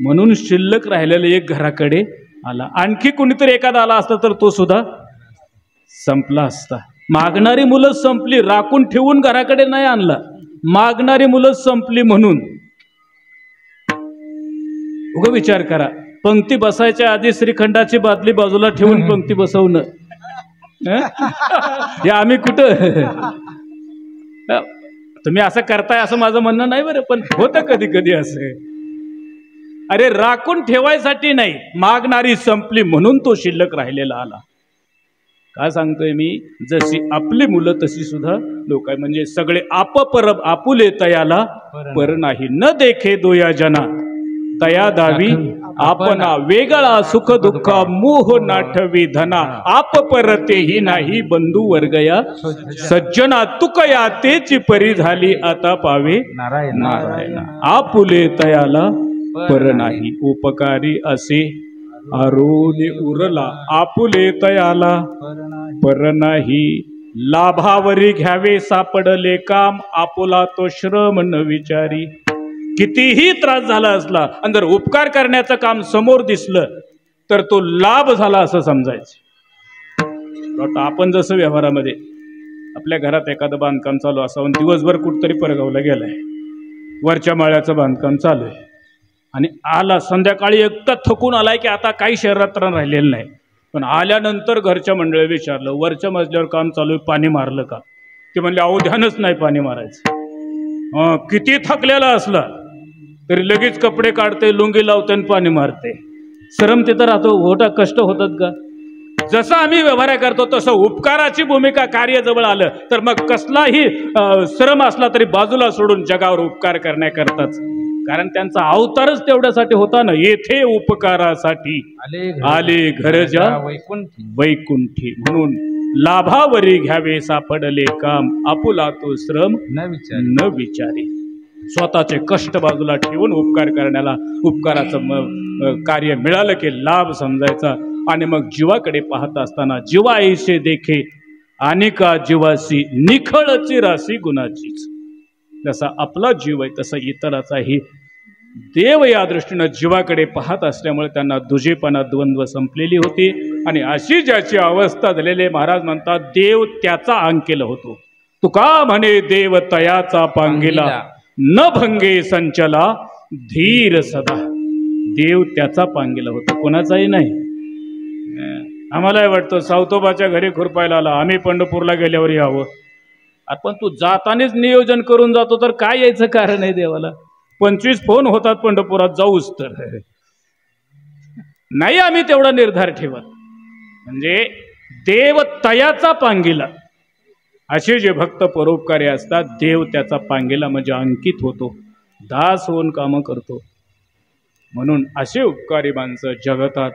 म्हणून शिल्लक राहिलेलं एक घराकडे आला. आणखी कुणीतरी एखादा आला असता तर तो सुद्धा संपला असता. मागणारी मुलं संपली, राखून ठेवून घराकडे नाही आणला. मागणारी मुलं संपली म्हणून. उगा विचार करा, पंक्ती बसायच्या आधी श्रीखंडाची बादली बाजूला ठेवून पंक्ती बसवणं, हे आम्ही कुठं? तुम्ही असं करताय असं माझं म्हणणं नाही बरं, पण होतं कधी कधी असं. अरे राखून ठेवायसाठी नाही, मागणारी संपली म्हणून तो शिल्लक राहिलेला आला. काय सांगतोय मी? जशी आपली मुलं तशी सुद्धा लोक आहे. म्हणजे सगळे आप पर आपुले तयाला पर नाही, न देखे दोया जना तया दावी आपणा, वेगळा सुख दुःख मोह नाठवी धना, आप परतेही नाही बंधू वर्गया सज्जना, तुकया तेची परी झाली आता पावे नारायण. आपुले तयाला पर नाही, उपकारी असे आरोने उरला, आपुले तयाला पर नाही. लाभावरी घ्यावे सापडले काम, आपुला तो श्रम न विचारी. कितीही त्रास झाला असला आणि जर उपकार करण्याचं काम समोर दिसलं तर तो लाभ झाला असं समजायचं. आपण जसं व्यवहारामध्ये आपल्या घरात एखादं बांधकाम चालू असावं, दिवसभर कुठतरी परगावला गेलाय, वरच्या माळ्याचं बांधकाम चालू आहे आणि आला संध्याकाळी एकटा थकून आलाय की आता काही शहरात राहिलेलं नाही, पण आल्यानंतर घरच्या मंडळी विचारलं, वरच्या मजल्यावर काम चालू आहे, पाणी मारलं का? ते म्हणले, अहो ध्यानच नाही पाणी मारायचं. किती थकलेला असला तरी लगेच कपडे काढते, लुंगी लावते आणि पाणी मारते. श्रम तिथं राहतो, होता कष्ट होतात का? जसं आम्ही व्यवहार करतो तसं उपकाराची भूमिका कार्य जवळ आलं तर मग कसलाही श्रम असला तरी बाजूला सोडून जगावर उपकार करण्याकरताच, कारण त्यांचा अवतारच तेवढ्यासाठी होता ना. येथे उपकारासाठी आले घरजा वैकुंठी, म्हणून लाभावरी घ्यावे सापडले काम, आपुला तो श्रम न विचारे. स्वतःचे कष्ट बाजूला ठेवून उपकार करण्याला उपकाराचं कार्य मिळालं की लाभ समजायचा. आणि मग जीवाकडे पाहत असताना जीवा ऐसे देखे आणि का जीवासी, निखळची राशी गुणाचीच. जसा आपला जीव आहे तसा इतराचाही देव या दृष्टीनं जीवाकडे पाहत असल्यामुळे त्यांना दुजेपणा द्वंद्व संपलेली होती. आणि अशी ज्याची अवस्था झालेली, महाराज म्हणतात, देव त्याचा अंकेल होतो. तुका म्हणे देव तयाचा पांगिला, न भंगे संचला धीर सदा. देव त्याचा पांगिला होतो, कोणाचाही नाही. आम्हालाही वाटतं सावतोबाच्या घरी खुरपायला आला, आम्ही पंढरपूरला गेल्यावर यावं. आपण तू जातानेच नियोजन करून जातो तर काय यायचं कारण आहे देवाला? 25 फोन होतात पंढरपुरात जाऊच तर नाही आम्ही तेवढा निर्धार ठेवत. म्हणजे देव तयाचा पांगिला, असे जे भक्त परोपकारी असतात, देव त्याचा पांगिला म्हणजे अंकित होतो, दास होऊन कामं करतो. म्हणून असे उपकारी माणसं जगतात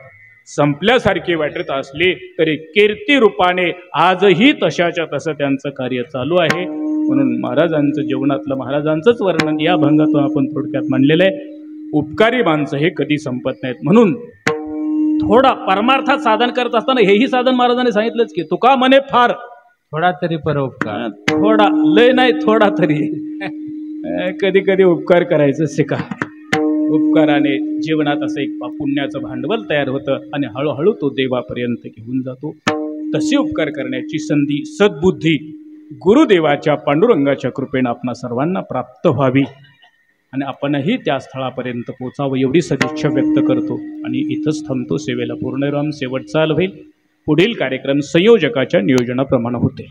संपल्यासारखी वाटत असली तरी कीर्ती रूपाने आजही तशाच्या तसं त्यांचं कार्य चालू आहे. म्हणून महाराजांचं जीवनातलं महाराजांचंच वर्णन या भंगातून आपण थोडक्यात मांडलेलं आहे. उपकारी माणसं हे कधी संपत नाहीत. म्हणून थोडा परमार्थात साधन करत असताना हेही साधन महाराजांनी सांगितलंच की तुका म्हणे फार
थोडा तरी परोपकार.
थोडा लय नाही थोडा तरी कधी कधी उपकार करायचं शिका. उपकाराने जीवनात असं एक पुण्याचं भांडवल तयार होतं आणि हळूहळू तो देवापर्यंत घेऊन जातो. तशी उपकार करण्याची संधी सद्बुद्धी गुरुदेवाच्या पांडुरंगाच्या कृपेनं आपणा सर्वांना प्राप्त व्हावी आणि आपणही त्या स्थळापर्यंत पोचावं एवढी सदिच्छा व्यक्त करतो आणि इथंच थांबतो. सेवेला पूर्णविराम. शेवट चाल होईल. पुढील कार्यक्रम संयोजकाच्या नियोजनाप्रमाणे होते.